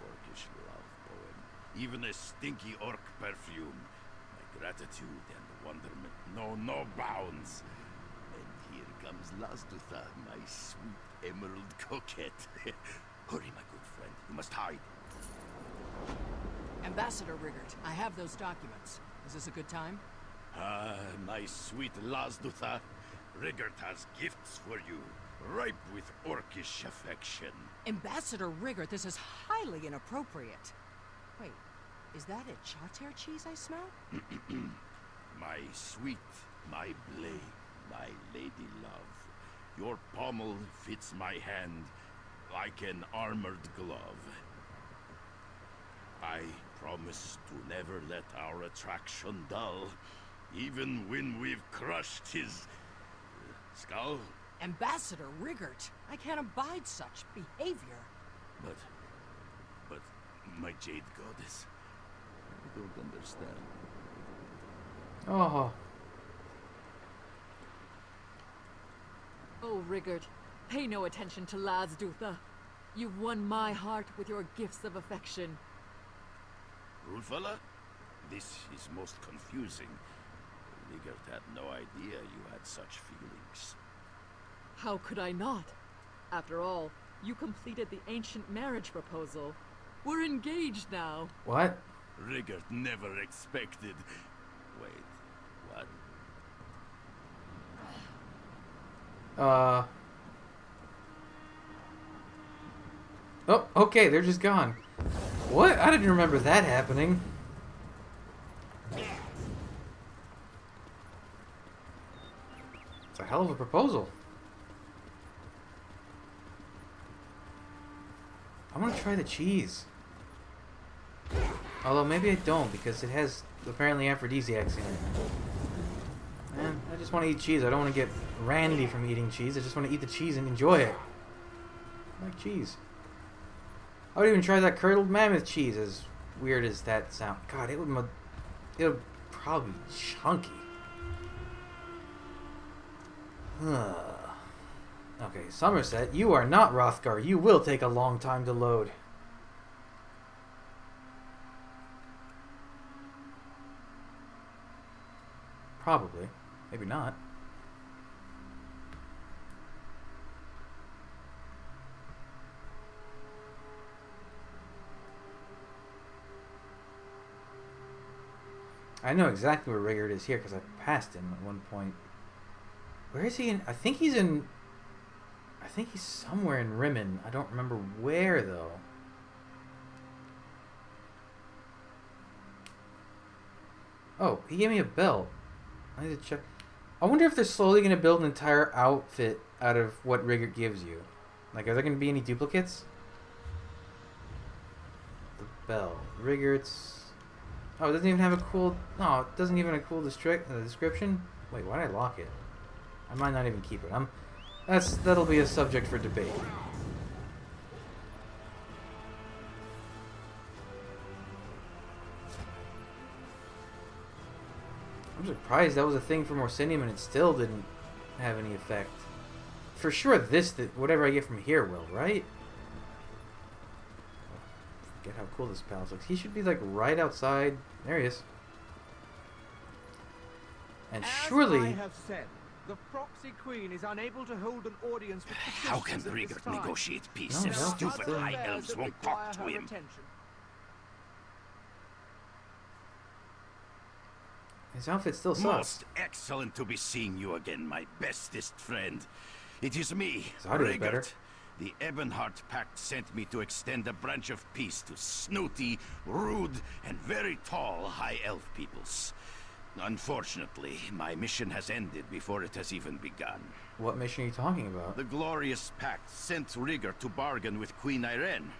orcish love poem, even a stinky orc perfume. My gratitude and wonderment know no bounds. And here comes Lasduta, my sweet emerald coquette. Hurry, my good friend, you must hide. Ambassador Rigurt, I have those documents. Is this a good time? Ah, my sweet Lasduta. Rigurt has gifts for you, ripe with orcish affection. Ambassador Rigurt, this is highly inappropriate. Wait, is that a charter cheese I smell? My sweet, my blade, my lady love. Your pommel fits my hand like an armored glove. I promise to never let our attraction dull, even when we've crushed his skull. Ambassador Rigurt, I can't abide such behavior. But, my jade goddess, I don't understand. Oh. Oh, Rigurt, pay no attention to Lasduta. You've won my heart with your gifts of affection. Rulfella, this is most confusing. Rigurt had no idea you had such feelings. How could I not? After all, you completed the ancient marriage proposal. We're engaged now. What? Rigurt never expected. Wait, what? Oh, okay, they're just gone. What? I didn't remember that happening. It's a hell of a proposal. I want to try the cheese. Although maybe I don't, because it has apparently aphrodisiacs in it. Man, I just want to eat cheese. I don't want to get randy from eating cheese. I just want to eat the cheese and enjoy it. I like cheese. I would even try that curdled mammoth cheese, as weird as that sounds. God, it would probably be chunky. Okay, Summerset, you are not Rothgar. You will take a long time to load. Probably. Maybe not. I know exactly where Rigurt is here because I passed him at one point. Where is he in? I think he's somewhere in Rimmen. I don't remember where though. Oh, he gave me a belt. I need to check. I wonder if they're slowly going to build an entire outfit out of what Rigurt gives you. Like, are there going to be any duplicates? The belt. Rigurt's... Oh, it doesn't even have a cool... No, it doesn't even have a cool description. Wait, why did I lock it? I might not even keep it. That'll be a subject for debate. I'm surprised that was a thing from Orsinium and it still didn't have any effect. For sure whatever I get from here will, right? Forget how cool this palace looks. He should be like right outside. There he is. And surely... As I have said, the Proxy Queen is unable to hold an audience with the How can Christians at Rigurt this time. negotiate peace if No, stupid Other high affairs elves that won't require talk to her him? attention. His outfit still sucks. Most excellent to be seeing you again, my bestest friend. It is me, His audio is better. Rigurt. The Ebonheart Pact sent me to extend a branch of peace to snooty, rude, and very tall High Elf peoples. Unfortunately, my mission has ended before it has even begun. What mission are you talking about? The Glorious Pact sent Rigurt to bargain with Queen Irene,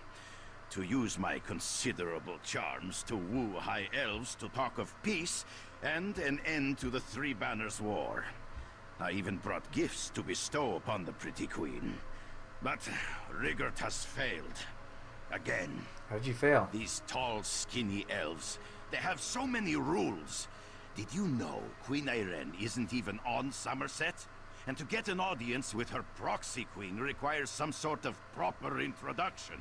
to use my considerable charms to woo High Elves to talk of peace and an end to the Three Banners War. I even brought gifts to bestow upon the pretty queen. But Rigurt has failed. Again. How did you fail? These tall, skinny elves, they have so many rules. Did you know Queen Irene isn't even on Summerset? And to get an audience with her Proxy queen requires some sort of proper introduction.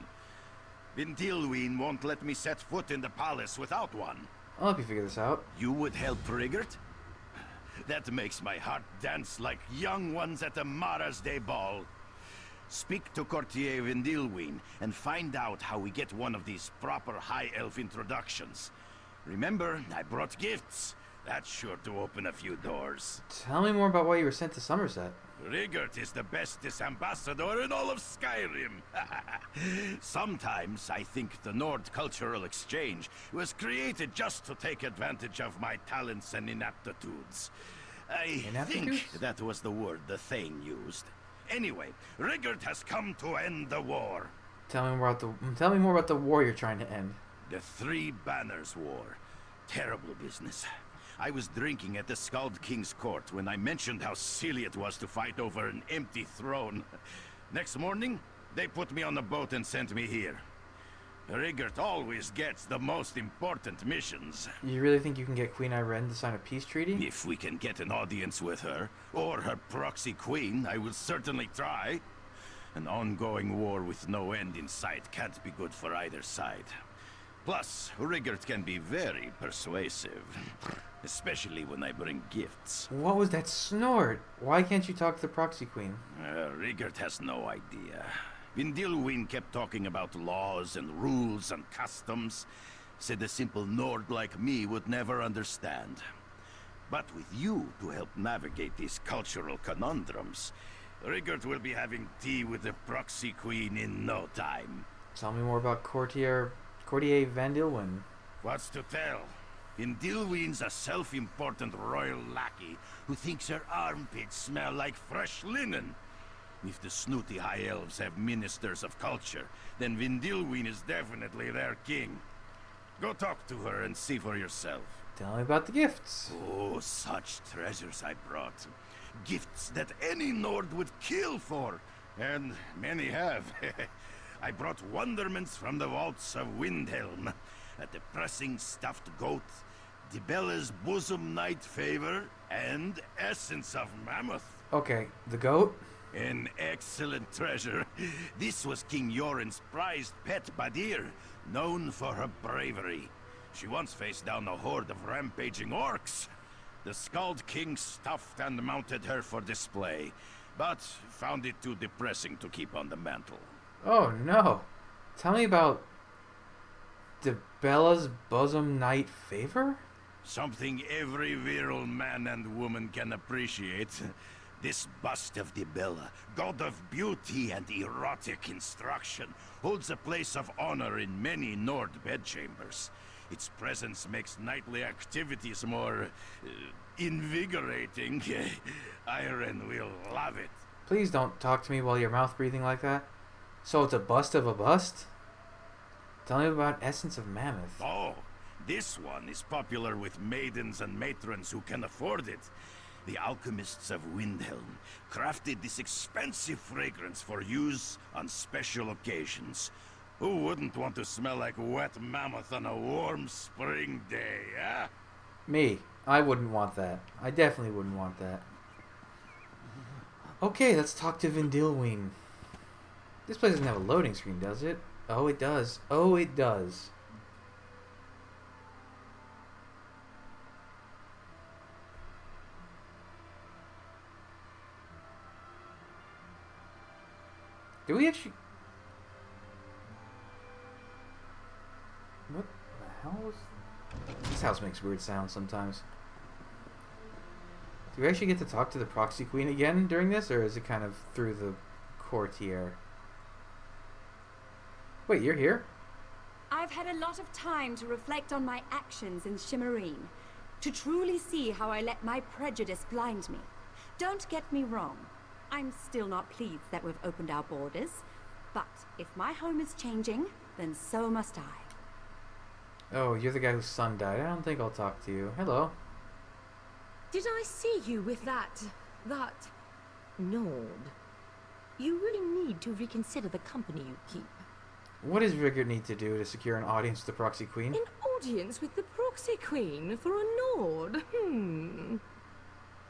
Windhelm won't let me set foot in the palace without one. I'll help you figure this out. You would help Rigurt? That makes my heart dance like young ones at a Mara's Day ball. Speak to Courtier Windhelm and find out how we get one of these proper High Elf introductions. Remember, I brought gifts. That's sure to open a few doors. Tell me more about why you were sent to Summerset. Rigurt is the bestest ambassador in all of Skyrim. Sometimes I think the Nord Cultural Exchange was created just to take advantage of my talents and inaptitudes. I think that was the word the Thane used. Anyway, Rigurt has come to end the war. Tell me more about the war you're trying to end. The Three Banners War. Terrible business. I was drinking at the Skald King's court when I mentioned how silly it was to fight over an empty throne. Next morning, they put me on a boat and sent me here. Rigurt always gets the most important missions. You really think you can get Queen Irene to sign a peace treaty? If we can get an audience with her, or her proxy queen, I will certainly try. An ongoing war with no end in sight can't be good for either side. Plus, Rigurt can be very persuasive. Especially when I bring gifts. What was that snort? Why can't you talk to the Proxy Queen? Rigurt has no idea. Windhelm kept talking about laws and rules and customs. Said a simple Nord like me would never understand. But with you to help navigate these cultural conundrums, Rigurt will be having tea with the Proxy Queen in no time. Tell me more about Courtier Windhelm. What's to tell? Windhelm's a self-important royal lackey who thinks her armpits smell like fresh linen. If the snooty High Elves have ministers of culture, then Windhelm is definitely their king. Go talk to her and see for yourself. Tell me about the gifts. Oh, such treasures I brought. Gifts that any Nord would kill for. And many have. I brought wonderments from the vaults of Windhelm. A depressing stuffed goat, Dibella's bosom knight favor, and essence of mammoth. Okay, the goat? An excellent treasure. This was King Yoren's prized pet Badir, known for her bravery. She once faced down a horde of rampaging orcs. The Skald King stuffed and mounted her for display, but found it too depressing to keep on the mantle. Oh no. Tell me about Dibella's bosom knight favor? Something every virile man and woman can appreciate. This bust of Dibella, god of beauty and erotic instruction, holds a place of honor in many Nord bedchambers. Its presence makes nightly activities more invigorating. Irene will love it. Please don't talk to me while you're mouth breathing like that. So it's a bust of a bust? Tell me about Essence of Mammoth. Oh, this one is popular with maidens and matrons who can afford it. The alchemists of Windhelm crafted this expensive fragrance for use on special occasions. Who wouldn't want to smell like wet mammoth on a warm spring day, eh? Me. I wouldn't want that. I definitely wouldn't want that. Okay, let's talk to Windhelm. This place doesn't have a loading screen, does it? Oh, it does. Oh, it does. Do we actually... What the hell was... This house makes weird sounds sometimes. Do we actually get to talk to the Proxy Queen again during this, or is it kind of through the courtier? Wait, you're here? I've had a lot of time to reflect on my actions in Shimmerine, to truly see how I let my prejudice blind me. Don't get me wrong. I'm still not pleased that we've opened our borders, but if my home is changing, then so must I. Oh, you're the guy whose son died. I don't think I'll talk to you. Hello. Did I see you with that Nord? You really need to reconsider the company you keep. What does Rigurt need to do to secure an audience with the Proxy Queen? An audience with the Proxy Queen for a Nord?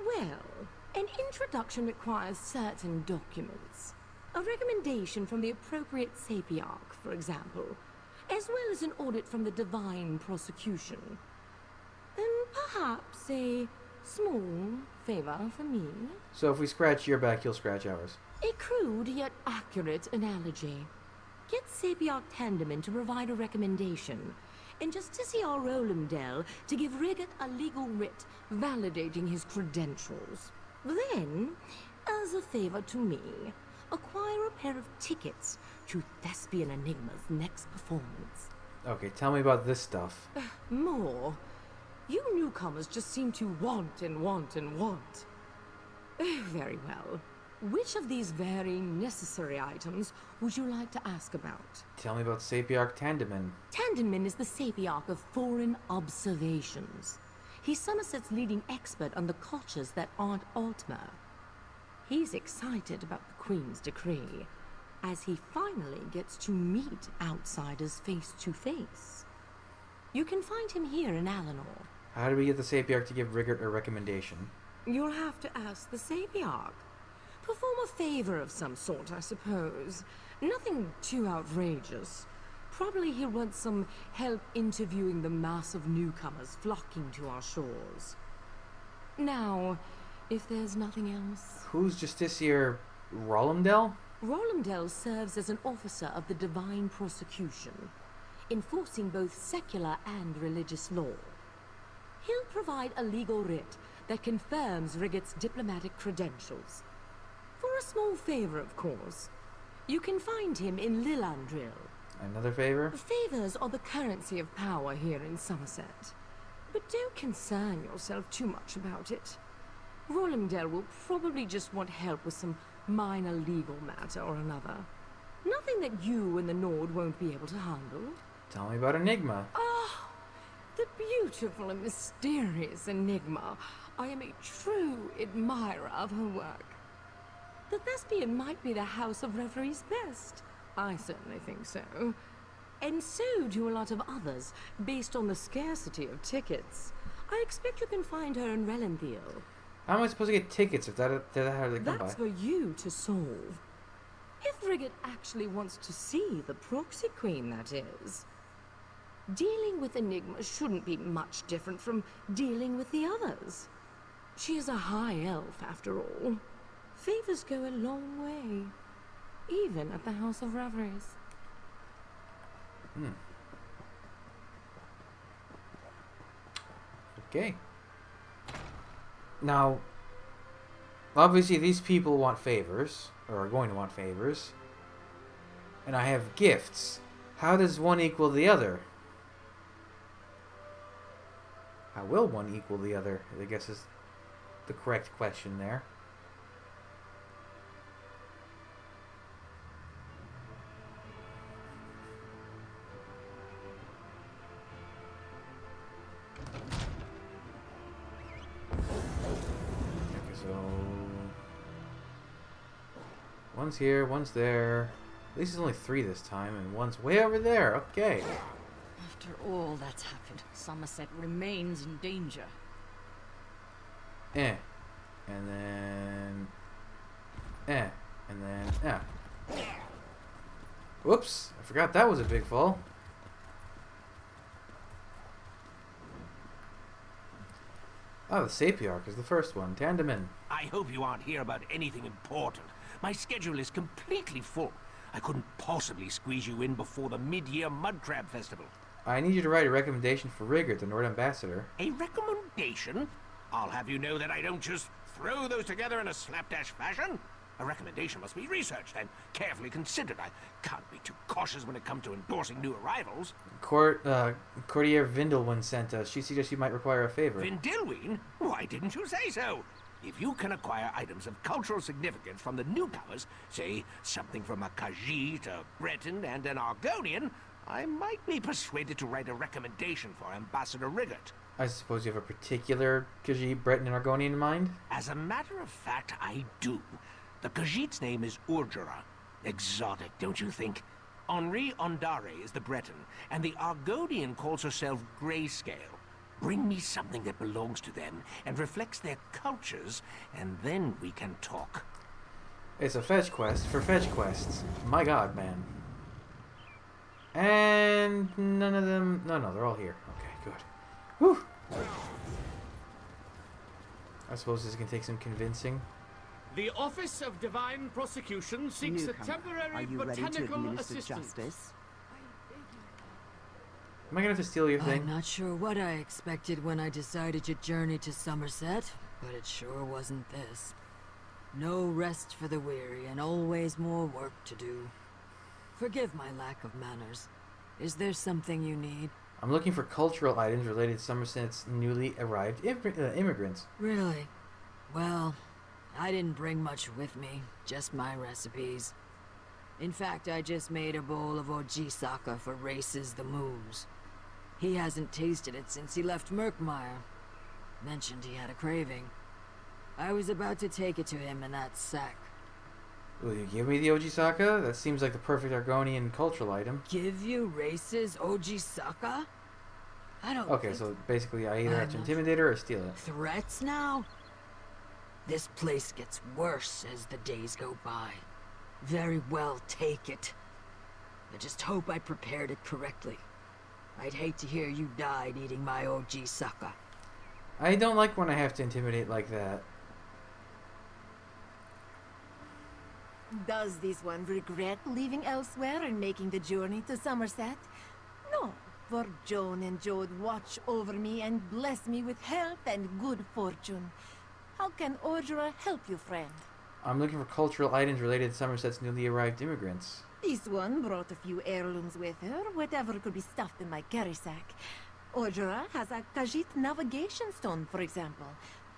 Well, an introduction requires certain documents. A recommendation from the appropriate Sapiarch, for example, as well as an audit from the Divine Prosecution. And perhaps a small favor for me. So if we scratch your back, you'll scratch ours. A crude yet accurate analogy. Get Sapiarch Tandeman to provide a recommendation, and Justiciar Rolandel to give Rigurt a legal writ validating his credentials. Then, as a favor to me, acquire a pair of tickets to Thespian Enigma's next performance. Okay, tell me about this stuff. More. You newcomers just seem to want and want and want. Very well. Which of these very necessary items would you like to ask about? Tell me about Sapiarch Tandeman. Tandeman is the Sapiarch of Foreign Observations. He's Summerset's leading expert on the cultures that aren't Altmer. He's excited about the Queen's decree, as he finally gets to meet outsiders face to face. You can find him here in Alinor. How do we get the Sapiarch to give Rigurt a recommendation? You'll have to ask the Sapiarch. Perform a favor of some sort, I suppose. Nothing too outrageous. Probably he'll want some help interviewing the mass of newcomers flocking to our shores. Now, if there's nothing else... Who's Justiciar Rolandel? Rolandel serves as an officer of the Divine Prosecution, enforcing both secular and religious law. He'll provide a legal writ that confirms Rigurt's diplomatic credentials. For a small favor, of course. You can find him in Lilandril. Another favor? Favors are the currency of power here in Summerset. But don't concern yourself too much about it. Rolandel will probably just want help with some minor legal matter or another. Nothing that you and the Nord won't be able to handle. Tell me about Enigma. Ah, the beautiful and mysterious Enigma. I am a true admirer of her work. The Thespian might be the House of Revelry's best. I certainly think so. And so do a lot of others, based on the scarcity of tickets. I expect you can find her in Relenthiel. How am I supposed to get tickets if that how they come by? That's for you to solve. If Rigurt actually wants to see the Proxy Queen, that is. Dealing with Enigma shouldn't be much different from dealing with the others. She is a high elf, after all. Favors go a long way, even at the House of Reveries. Okay. Now, obviously these people want favors, or are going to want favors. And I have gifts. How does one equal the other? How will one equal the other, I guess is the correct question there. One's here, one's there. At least it's only 3 this time, and one's way over there. Okay. After all that's happened, Summerset remains in danger. And then... and then... Whoops! I forgot that was a big fall. Oh, the Sapiarch is the first one. Tandeman. I hope you aren't here about anything important. My schedule is completely full. I couldn't possibly squeeze you in before the mid-year Mudcrab Festival. I need you to write a recommendation for Rigurt, the Nord Ambassador. A recommendation? I'll have you know that I don't just throw those together in a slapdash fashion. A recommendation must be researched and carefully considered. I can't be too cautious when it comes to endorsing new arrivals. Courtier Windhelm sent us. She suggests you might require a favor. Vindilwyn? Why didn't you say so? If you can acquire items of cultural significance from the newcomers, say something from a Khajiit, a Breton, and an Argonian, I might be persuaded to write a recommendation for Ambassador Rigurt. I suppose you have a particular Khajiit, Breton, and Argonian in mind? As a matter of fact, I do. The Khajiit's name is Urjara. Exotic, don't you think? Henri Ondare is the Breton, and the Argonian calls herself Grayscale. Bring me something that belongs to them and reflects their cultures, and then we can talk. It's a fetch quest for fetch quests. My god, man. And none of them... No, they're all here. Okay, good. Whew. I suppose this can take some convincing. The Office of Divine Prosecution seeks a temporary botanical assistant. Am I gonna have to steal your thing? I'm not sure what I expected when I decided to journey to Summerset, but it sure wasn't this. No rest for the weary, and always more work to do. Forgive my lack of manners. Is there something you need? I'm looking for cultural items related to Summerset's newly arrived immigrants. Really? Well, I didn't bring much with me, just my recipes. In fact, I just made a bowl of Ojisaka for Races the Moose. He hasn't tasted it since he left Merkmire. Mentioned he had a craving. I was about to take it to him in that sack. Will you give me the Ojisaka? That seems like the perfect Argonian cultural item. Give you Races Ojisaka? I don't Okay, so basically I either have to intimidate her or steal it. Threats now? This place gets worse as the days go by. Very well, take it. I just hope I prepared it correctly. I'd hate to hear you died eating my Ojisaka. I don't like when I have to intimidate like that. Does this one regret leaving Elsweyr and making the journey to Summerset? No, for Joan and Jode watch over me and bless me with health and good fortune. How can Ordra help you, friend? I'm looking for cultural items related to Summerset's newly arrived immigrants. This one brought a few heirlooms with her, whatever could be stuffed in my carry sack. Ordra has a Khajiit navigation stone, for example.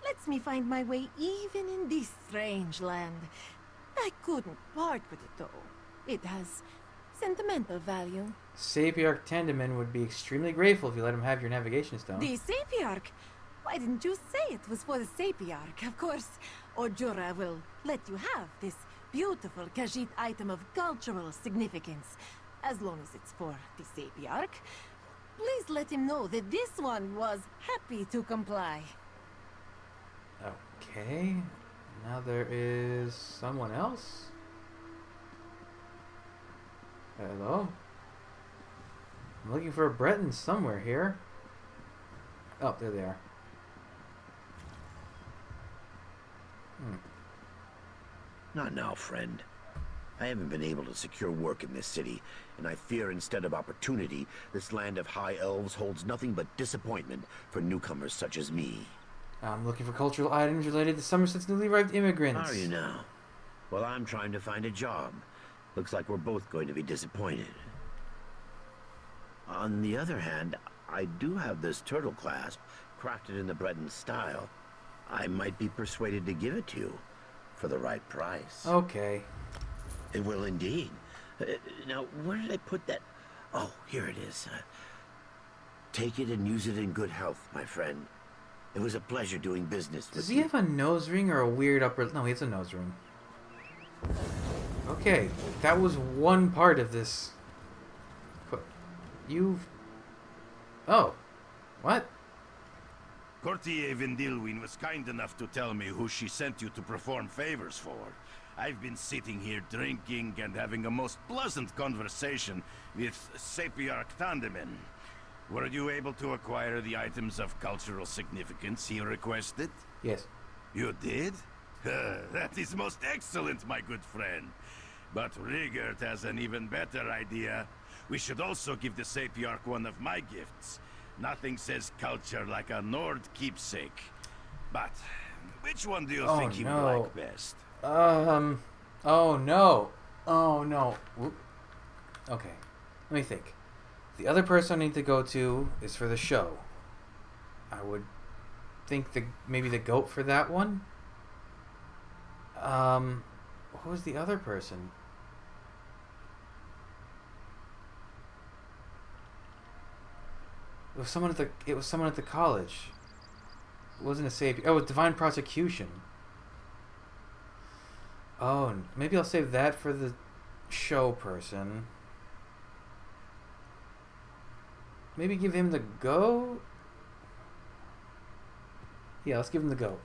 Lets me find my way even in this strange land. I couldn't part with it, though. It has sentimental value. Sapiarch Tendeman would be extremely grateful if you let him have your navigation stone. The Sapiarch? Why didn't you say it was for the Sapiarch? Of course, Ordra will let you have this beautiful Khajiit item of cultural significance, as long as it's for the Sapiarch. Please let him know that this one was happy to comply. Okay. Now there is someone else. Hello? I'm looking for a Breton somewhere here. Oh, there they are. Not now, friend. I haven't been able to secure work in this city, and I fear instead of opportunity, this land of high elves holds nothing but disappointment for newcomers such as me. I'm looking for cultural items related to Summerset's newly arrived immigrants. Are you now? Well, I'm trying to find a job. Looks like we're both going to be disappointed. On the other hand, I do have this turtle clasp, crafted in the Breton style. I might be persuaded to give it to you, for the right price. Okay. It will indeed. Now, where did I put that? Oh, here it is. Take it and use it in good health, my friend. It was a pleasure doing business with you. Does he have a nose ring or a weird upper... No, he has a nose ring. Okay, that was one part of this. You've... Oh. What? Courtier Vindilwyn was kind enough to tell me who she sent you to perform favors for. I've been sitting here drinking and having a most pleasant conversation with Sapiarch Tandeman. Were you able to acquire the items of cultural significance he requested? Yes. You did? That is most excellent, my good friend. But Rigurt has an even better idea. We should also give the Sapiarch one of my gifts. Nothing says culture like a Nord keepsake. But which one do you Oh, think he would no. like best? Oh no. Oh no. Whoop. Okay. Let me think. The other person I need to go to is for the show. I would think maybe the goat for that one. What was the other person? It was someone at the college. It wasn't a savior. Oh, it was divine prosecution. Oh, maybe I'll save that for the show person. Maybe give him the go? Yeah, let's give him the go.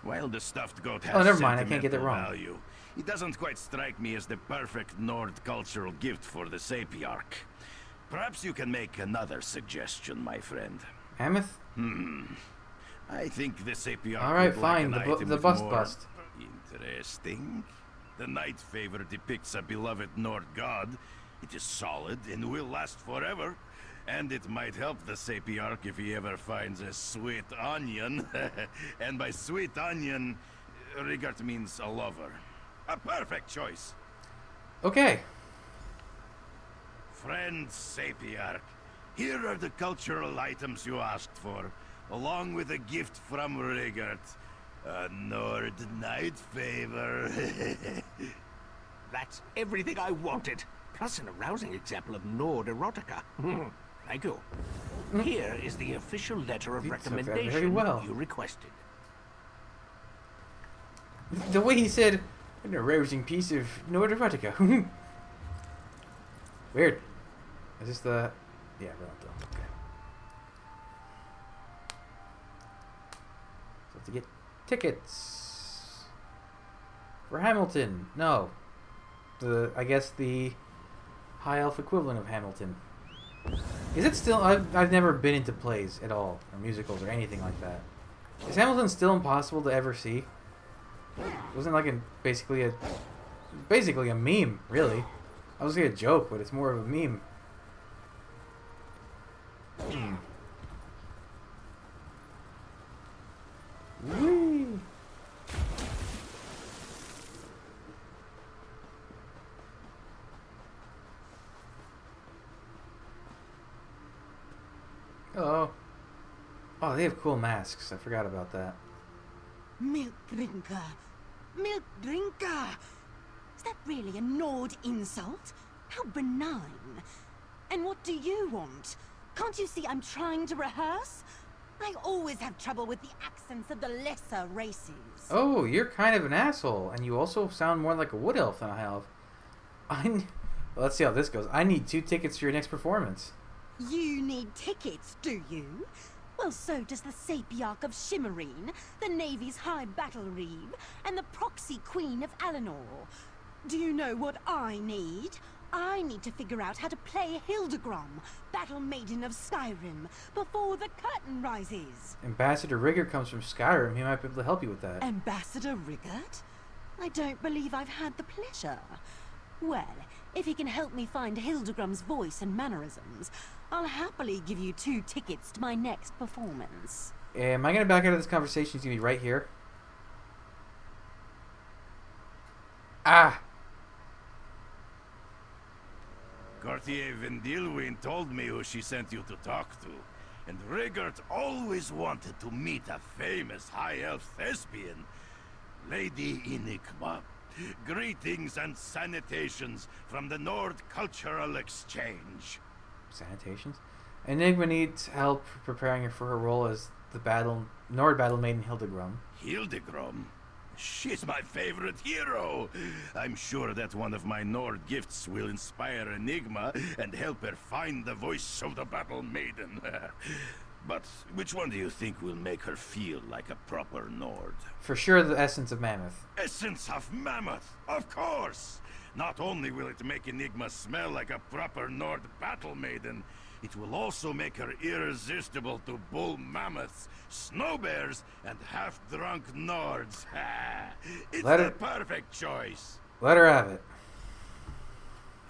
Well, the stuffed goat has never mind, I can't get it sentimental wrong. value. It doesn't quite strike me as the perfect Nord cultural gift for the Sapiarch. Perhaps you can make another suggestion, my friend. Mammoth? I think the Sapiarch Alright, would like fine. an item The with bust more bust. Interesting. The Night Favor depicts a beloved Nord god. It is solid and will last forever. And it might help the Sapiarch if he ever finds a sweet onion. And by sweet onion, Rigurt means a lover. A perfect choice. Okay. Friend Sapiarch, here are the cultural items you asked for, along with a gift from Rigurt. A Nord Night Favor. That's everything I wanted, plus an arousing example of Nord erotica. Thank you. Here is the official letter of You took that recommendation very well. you requested. The way he said, an arousing piece of Nord erotica. Weird. Is this the... Yeah, Ronaldo. Okay. So to get tickets for Hamilton. No. I guess the high elf equivalent of Hamilton. Is it still... I've never been into plays at all, or musicals, or anything like that. Is Hamilton still impossible to ever see? It wasn't like basically a meme, really. I was gonna say a joke, but it's more of a meme. Whee! Hello. Oh, they have cool masks. I forgot about that. Milk drinker. Milk drinker. Is that really a Nord insult? How benign. And what do you want? Can't you see I'm trying to rehearse? I always have trouble with the accents of the lesser races. Oh, you're kind of an asshole, and you also sound more like a wood elf than a high elf. Well, let's see how this goes. I need 2 tickets to your next performance. You need tickets, do you? Well, so does the Sapiarch of Shimmerine, the Navy's High Battle Reeve, and the Proxy Queen of Alinor. Do you know what I need? I need to figure out how to play Hildegrom, Battle Maiden of Skyrim, before the curtain rises. Ambassador Rigurt comes from Skyrim. He might be able to help you with that. Ambassador Rigurt? I don't believe I've had the pleasure. Well, if he can help me find Hildegrom's voice and mannerisms, I'll happily give you 2 tickets to my next performance. Am I going to back out of this conversation? He's going to be right here. Ah! Courtier Windhelm told me who she sent you to talk to. And Rigurt always wanted to meet a famous high elf thespian, Lady Enigma. Greetings and salutations from the Nord Cultural Exchange. Sanitations? Enigma needs help preparing for her role as the Nord Battle Maiden Hildegrom. Hildegrom? She's my favorite hero. I'm sure that one of my Nord gifts will inspire Enigma and help her find the voice of the Battle Maiden. But which one do you think will make her feel like a proper Nord? For sure, the essence of Mammoth. Essence of Mammoth, of course! Not only will it make Enigma smell like a proper Nord battle maiden, it will also make her irresistible to bull mammoths, snow bears, and half-drunk Nords. It's the perfect choice. Let her have it.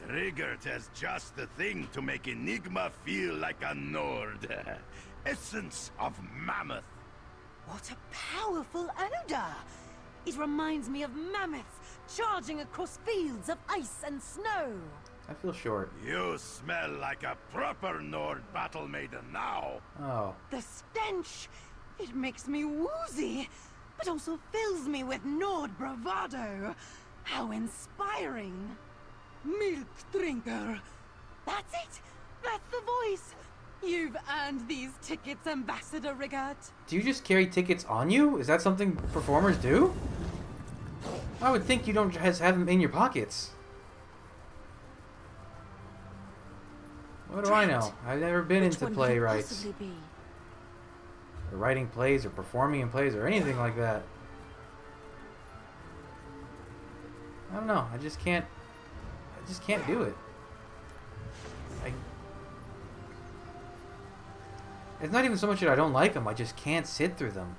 Rigurt has just the thing to make Enigma feel like a Nord. Essence of Mammoth. What a powerful odor! It reminds me of mammoths charging across fields of ice and snow. I feel short. You smell like a proper Nord battle maiden now. Oh. The stench! It makes me woozy, but also fills me with Nord bravado. How inspiring! Milk drinker! That's it! That's the voice! You've earned these tickets, Ambassador Rigurt. Do you just carry tickets on you? Is that something performers do? I would think you don't just have them in your pockets. What do I know? I've never been into playwrights. Or writing plays or performing in plays or anything like that. I don't know. I just can't do it. It's not even so much that I don't like them. I just can't sit through them.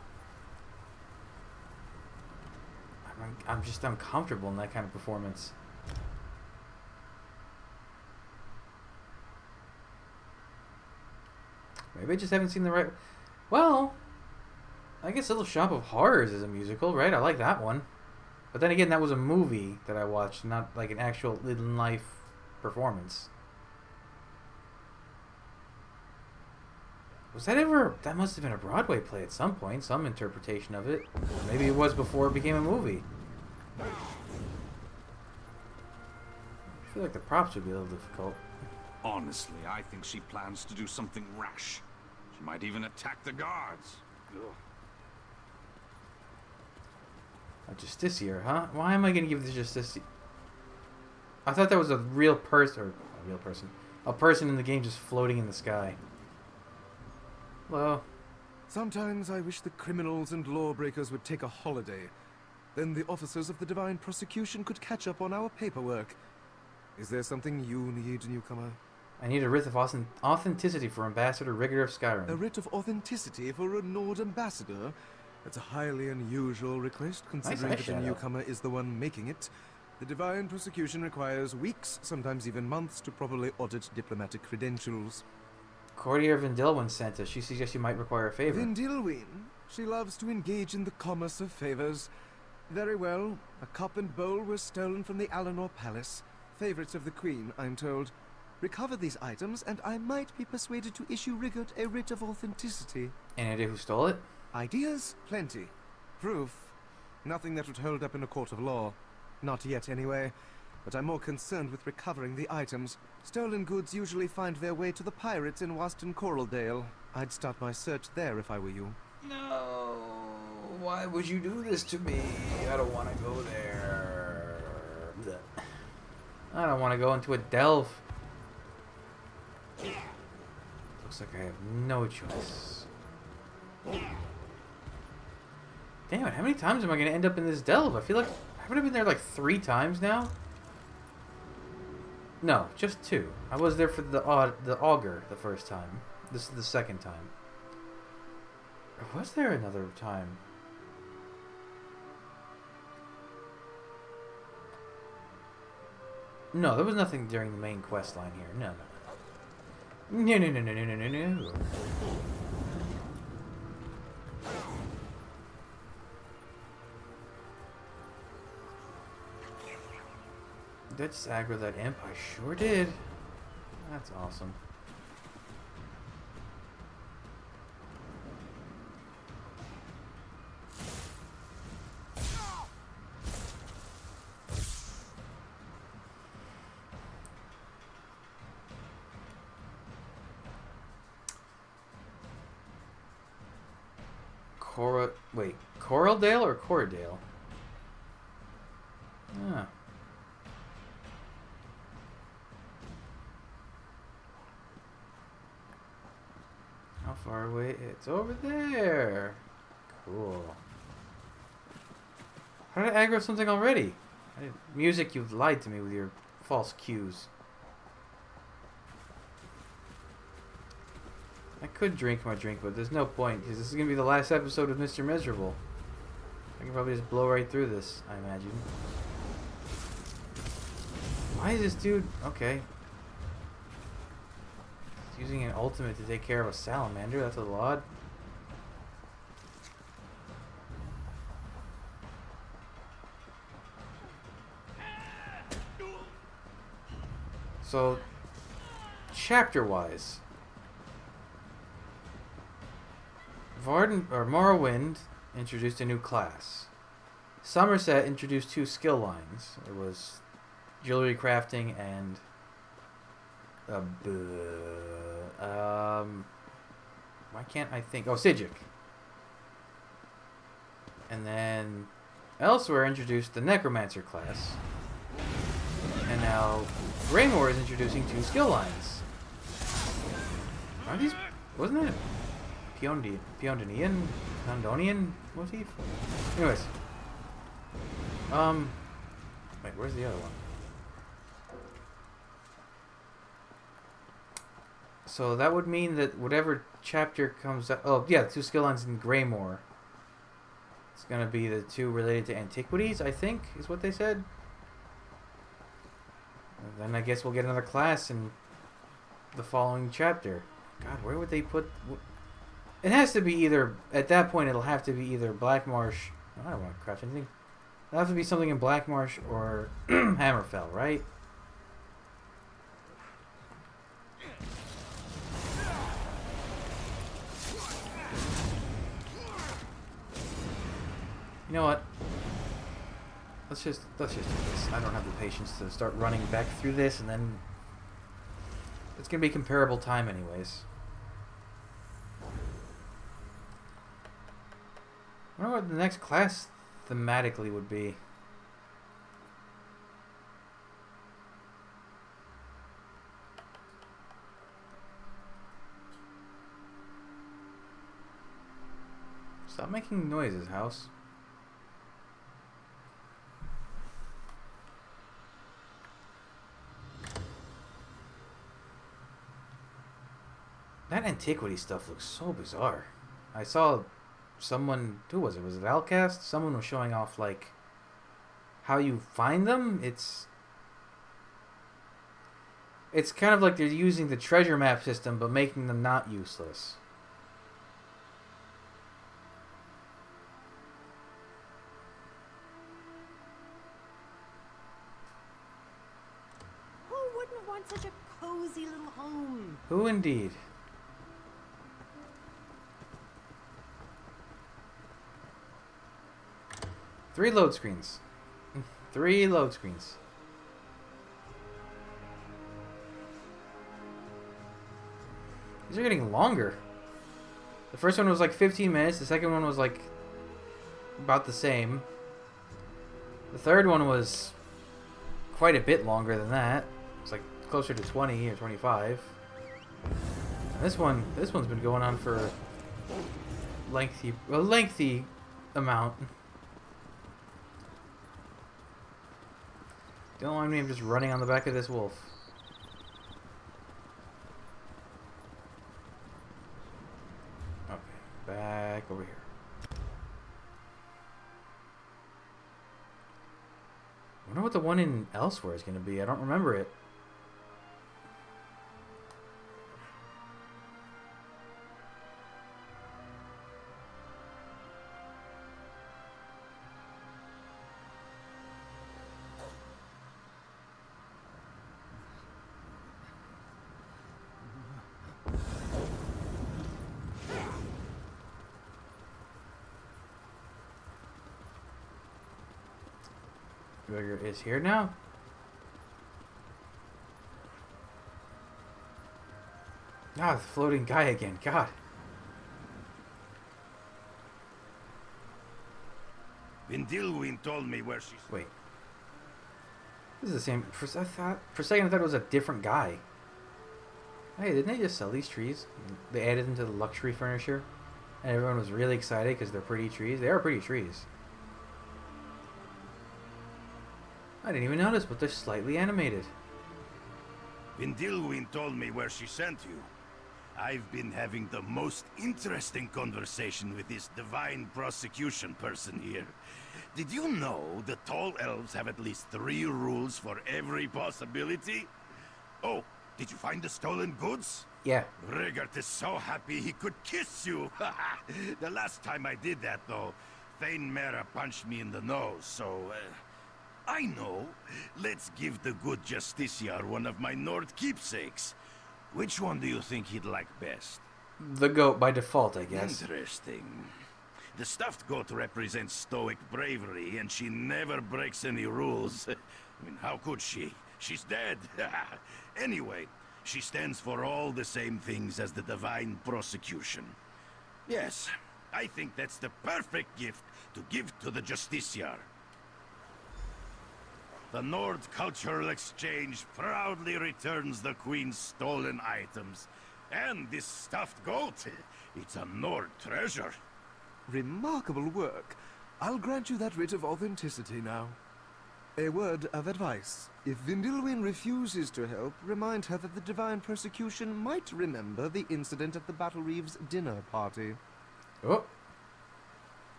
I'm just uncomfortable in that kind of performance. Maybe I just haven't seen the right... Well, I guess Little Shop of Horrors is a musical, right? I like that one. But then again, that was a movie that I watched, not like an actual in-life performance. Was that ever... That must have been a Broadway play at some point, some interpretation of it. Maybe it was before it became a movie. I feel like the props would be a little difficult. Honestly, I think she plans to do something rash. She might even attack the guards. Ugh. A justiciar, huh? Why am I going to give the justiciar... I thought that was a real person, or a real person. A person in the game just floating in the sky. Hello. Sometimes I wish the criminals and lawbreakers would take a holiday. Then the officers of the Divine Prosecution could catch up on our paperwork. Is there something you need, newcomer? I need a writ of authenticity for Ambassador Rigurt of Skyrim. A writ of authenticity for a Nord ambassador? That's a highly unusual request, considering that the newcomer is the one making it. The Divine Prosecution requires weeks, sometimes even months, to properly audit diplomatic credentials. Courtier Windhelm sent us. She suggests you might require a favor. Windhelm? She loves to engage in the commerce of favors. Very well. A cup and bowl were stolen from the Alinor Palace. Favorites of the Queen, I'm told. Recover these items, and I might be persuaded to issue Rigurt a writ of authenticity. Any idea who stole it? Ideas? Plenty. Proof? Nothing that would hold up in a court of law. Not yet, anyway. But I'm more concerned with recovering the items. Stolen goods usually find their way to the pirates in Waston Coraldale. I'd start my search there if I were you. No. Why would you do this to me? I don't want to go there. I don't want to go into a delve. Looks like I have no choice. Damn it, how many times am I going to end up in this delve? I feel like... Haven't I been there like 3 times now? No, just 2. I was there for the auger the first time. This is the second time. Or was there another time? No, there was nothing during the main quest line here. No. No. Did just aggro that imp? I sure did. That's awesome. Coraldale or Coraldale? Ah. How far away? It's over there. Cool. How did I aggro something already? Music, you've lied to me with your false cues. I could drink my drink, but there's no point, because this is going to be the last episode of Mr. Miserable. I can probably just blow right through this, I imagine. Why is this dude... Okay. He's using an ultimate to take care of a salamander. That's a little odd. So, chapter-wise, Morrowind introduced a new class. Summerset introduced 2 skill lines. It was jewelry crafting and why can't I think? Oh, Sijic. And then Elsweyr introduced the Necromancer class. And now Greymoor is introducing 2 skill lines. Aren't these... Wasn't it a Pondonian motif? Anyways. Wait, where's the other one? So that would mean that whatever chapter comes out... Oh, yeah, 2 skill lines in Greymoor. It's going to be the 2 related to antiquities, I think, is what they said. And then I guess we'll get another class in the following chapter. God, where would they put... It has to be either... At that point, it'll have to be either Blackmarsh... I don't want to craft anything. It'll have to be something in Blackmarsh or Hammerfell, right? You know what? Let's just do this. I don't have the patience to start running back through this, and then it's gonna be comparable time anyways. I wonder what the next class thematically would be. Stop making noises, house. That antiquity stuff looks so bizarre. I saw someone, who was it? Was it Valcast? Someone was showing off, like, how you find them. It's kind of like they're using the treasure map system, but making them not useless. Who wouldn't want such a cozy little home? Who indeed? Three load screens. 3 load screens. These are getting longer. The first one was like 15 minutes. The second one was like about the same. The third one was quite a bit longer than that. It's like closer to 20 or 25. And this one's been going on for a lengthy amount. Don't mind me, I'm just running on the back of this wolf. Okay, back over here. I wonder what the one in Elsweyr is going to be. I don't remember it. Rigurt is here now. Ah, the floating guy again. God. Windhelm told me where she's... Wait. This is the same. For a second, I thought it was a different guy. Hey, didn't they just sell these trees? They added them to the luxury furniture, and everyone was really excited because they're pretty trees. They are pretty trees. I didn't even notice, but they're slightly animated. Windhelm told me where she sent you. I've been having the most interesting conversation with this divine prosecution person here. Did you know the tall elves have at least 3 rules for every possibility? Oh, did you find the stolen goods? Yeah. Rigurt is so happy he could kiss you. The last time I did that, though, Thane Mera punched me in the nose, so... I know. Let's give the good Justiciar one of my Nord keepsakes. Which one do you think he'd like best? The goat by default, I guess. Interesting. The stuffed goat represents stoic bravery, and she never breaks any rules. I mean, how could she? She's dead. Anyway, she stands for all the same things as the divine prosecution. Yes, I think that's the perfect gift to give to the Justiciar. The Nord Cultural Exchange proudly returns the Queen's stolen items. And this stuffed goat, it's a Nord treasure. Remarkable work. I'll grant you that writ of authenticity now. A word of advice. If Windhelm refuses to help, remind her that the divine persecution might remember the incident at the Battle Reeve's dinner party. Oh.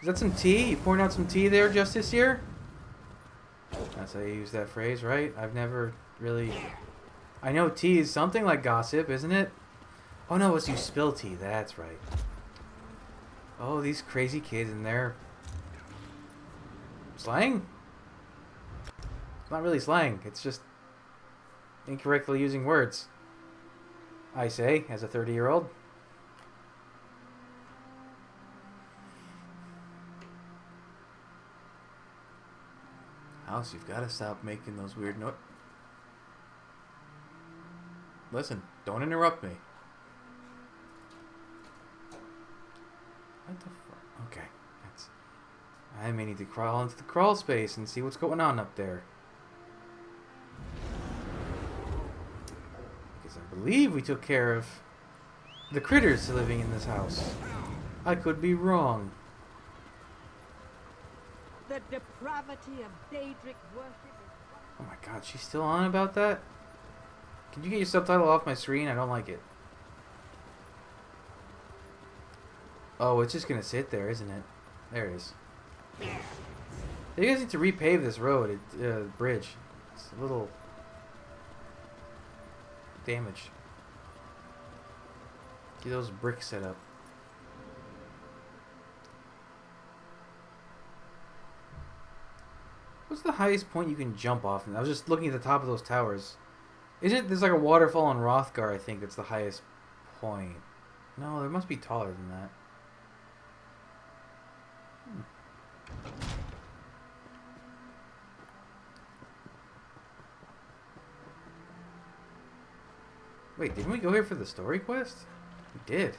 Is that some tea? You pouring out some tea there, Justiciar? That's how you use that phrase, right? I've never really... I know tea is something like gossip, isn't it? Oh no, it's you spill tea, that's right. Oh, these crazy kids in there. Slang? It's not really slang, it's just incorrectly using words. I say, as a 30-year-old. House, you've got to stop making those weird noises. Listen, don't interrupt me. What the fuck? Okay, I may need to crawl into the crawl space and see what's going on up there. Because I believe we took care of the critters living in this house. I could be wrong. The depravity of Daedric worship is... Oh my god, she's still on about that? Can you get your subtitle off my screen? I don't like it. Oh, it's just gonna sit there, isn't it? There it is. You guys need to repave this road, bridge. It's a little damaged. Get those bricks set up. What's the highest point you can jump off? I was just looking at the top of those towers. There's like a waterfall in Hrothgar, I think, that's the highest point. No, there must be taller than that. Wait, didn't we go here for the story quest? We did.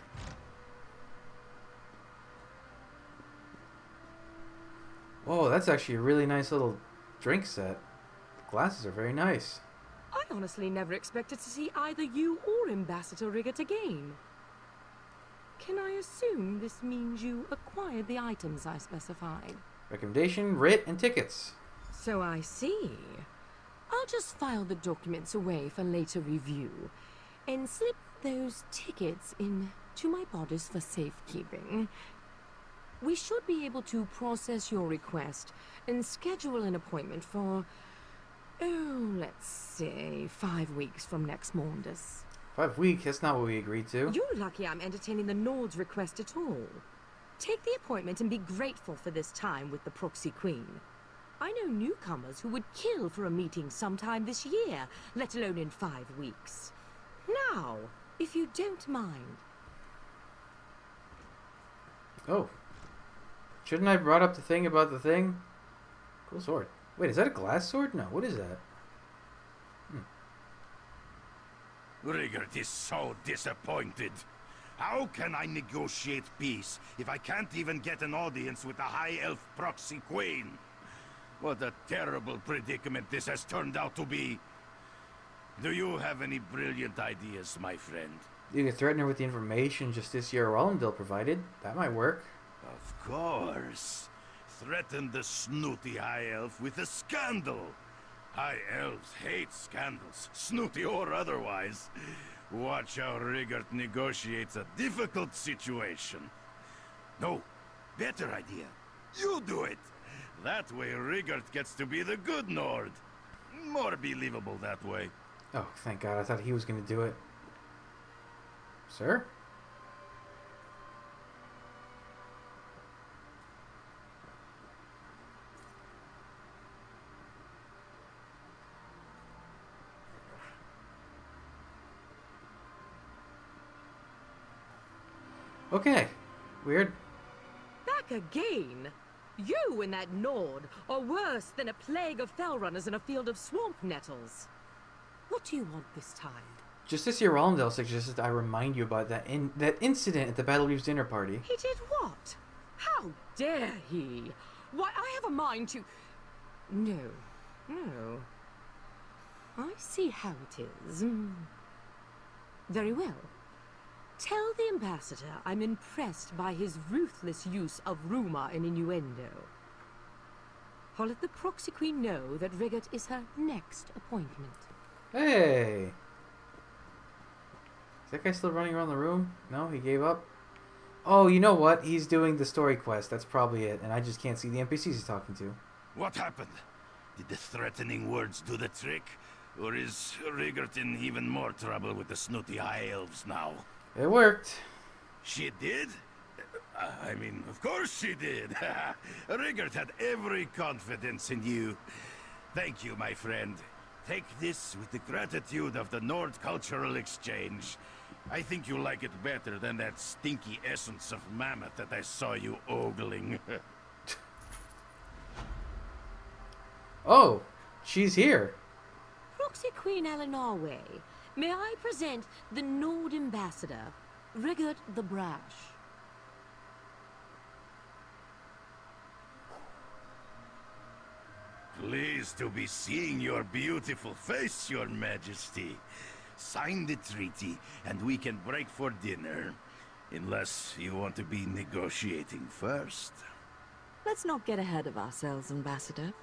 Whoa, that's actually a really nice little drink set. The glasses are very nice. I honestly never expected to see either you or Ambassador Rigurt again. Can I assume this means you acquired the items I specified? Recommendation, writ, and tickets. So I see. I'll just file the documents away for later review and slip those tickets into my bodice for safekeeping. We should be able to process your request and schedule an appointment for, let's say 5 weeks from next Mondas. 5 weeks? That's not what we agreed to. You're lucky I'm entertaining the Nord's request at all. Take the appointment and be grateful for this time with the Proxy Queen. I know newcomers who would kill for a meeting sometime this year, let alone in 5 weeks. Now, if you don't mind. Oh. Shouldn't I have brought up the thing about the thing? Cool sword. Wait, is that a glass sword? No, what is that? Rigurt is so disappointed. How can I negotiate peace if I can't even get an audience with the High Elf Proxy Queen? What a terrible predicament this has turned out to be. Do you have any brilliant ideas, my friend? You could threaten her with the information Justiciar Wellendil provided. That might work. Of course. Threaten the snooty High Elf with a scandal. High Elves hate scandals, snooty or otherwise. Watch how Rigurt negotiates a difficult situation. No, better idea. You do it. That way Rigurt gets to be the good Nord. More believable that way. Oh, thank God. I thought he was going to do it. Sir? Okay. Weird. Back again? You and that Nord are worse than a plague of fell runners in a field of swamp nettles. What do you want this time? Justicia Rollendale suggested I remind you about that incident at the Battle Reeves dinner party. He did what? How dare he? Why, I have a mind to... No. I see how it is. Very well. Tell the ambassador I'm impressed by his ruthless use of rumor and innuendo. I'll let the Proxy Queen know that Rigurt is her next appointment. Hey! Is that guy still running around the room? No, he gave up? Oh, you know what? He's doing the story quest. That's probably it. And I just can't see the NPCs he's talking to. What happened? Did the threatening words do the trick? Or is Rigurt in even more trouble with the snooty high elves now? It worked. She did? I mean, of course she did. Rigurt had every confidence in you. Thank you, my friend. Take this with the gratitude of the Nord Cultural Exchange. I think you'll like it better than that stinky essence of mammoth that I saw you ogling. Oh, she's here. Proxy Queen Eleanorway, may I present the Nord Ambassador, Rigurt the Brash. Pleased to be seeing your beautiful face, Your Majesty. Sign the treaty, and we can break for dinner. Unless you want to be negotiating first. Let's not get ahead of ourselves, Ambassador.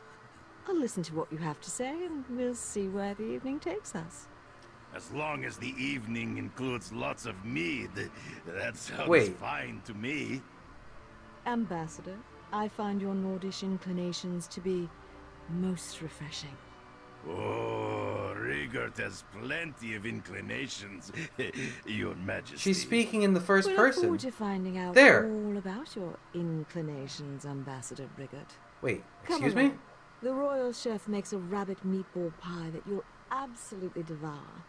I'll listen to what you have to say, and we'll see where the evening takes us. As long as the evening includes lots of mead, that sounds fine to me. Ambassador, I find your Nordish inclinations to be most refreshing. Oh, Rigurt has plenty of inclinations, Your Majesty. She's speaking in the first We person. look forward to finding out There. all about your inclinations, Ambassador Rigurt. Wait, Come excuse me? along. The royal chef makes a rabbit meatball pie that you'll absolutely devour.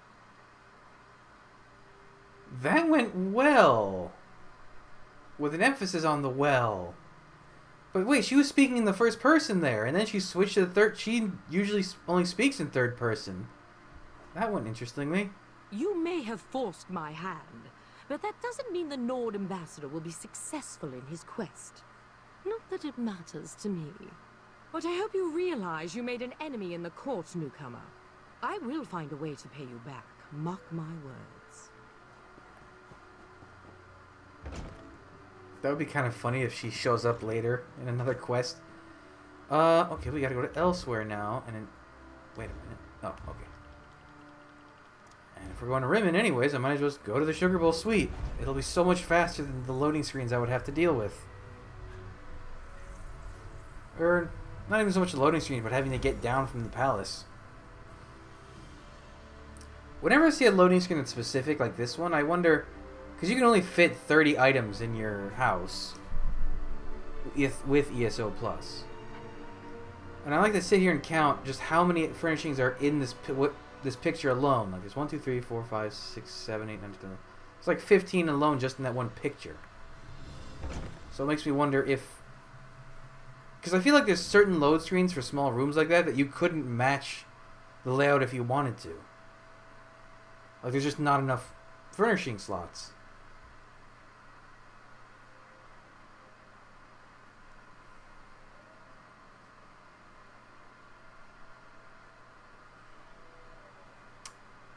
That went well. With an emphasis on the well. But wait, she was speaking in the first person there, and then she switched to the third. She usually only speaks in third person. That went interestingly. You may have forced my hand, but that doesn't mean the Nord Ambassador will be successful in his quest. Not that it matters to me. But I hope you realize you made an enemy in the court, newcomer. I will find a way to pay you back, mark my words. That would be kind of funny if she shows up later in another quest. Okay, we gotta go to Elsweyr now, and then... Wait a minute. Oh, okay. And if we're going to Rimmen anyways, I might as well just go to the Sugar Bowl Suite. It'll be so much faster than the loading screens I would have to deal with. Or, not even so much the loading screens, but having to get down from the palace. Whenever I see a loading screen that's specific, like this one, I wonder... Because you can only fit 30 items in your house with ESO+. And I like to sit here and count just how many furnishings are in this picture alone. Like there's 1, 2, 3, 4, 5, 6, 7, 8, 9, 10. It's like 15 alone just in that one picture. So it makes me wonder if... Because I feel like there's certain load screens for small rooms like that you couldn't match the layout if you wanted to. Like there's just not enough furnishing slots.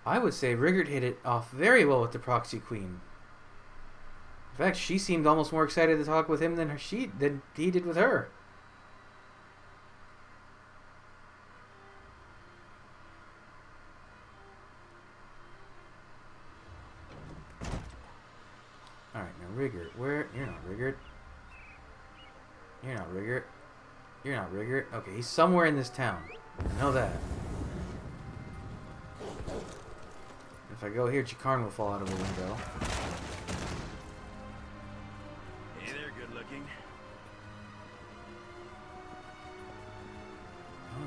I would say Rigurt hit it off very well with the Proxy Queen. In fact, she seemed almost more excited to talk with him than he did with her. Alright, now Rigurt. Where? You're not Rigurt. You're not Rigurt. You're not Rigurt. Okay, he's somewhere in this town. I know that. If I go here, Jakarn will fall out of the window. Hey there, good looking. Oh,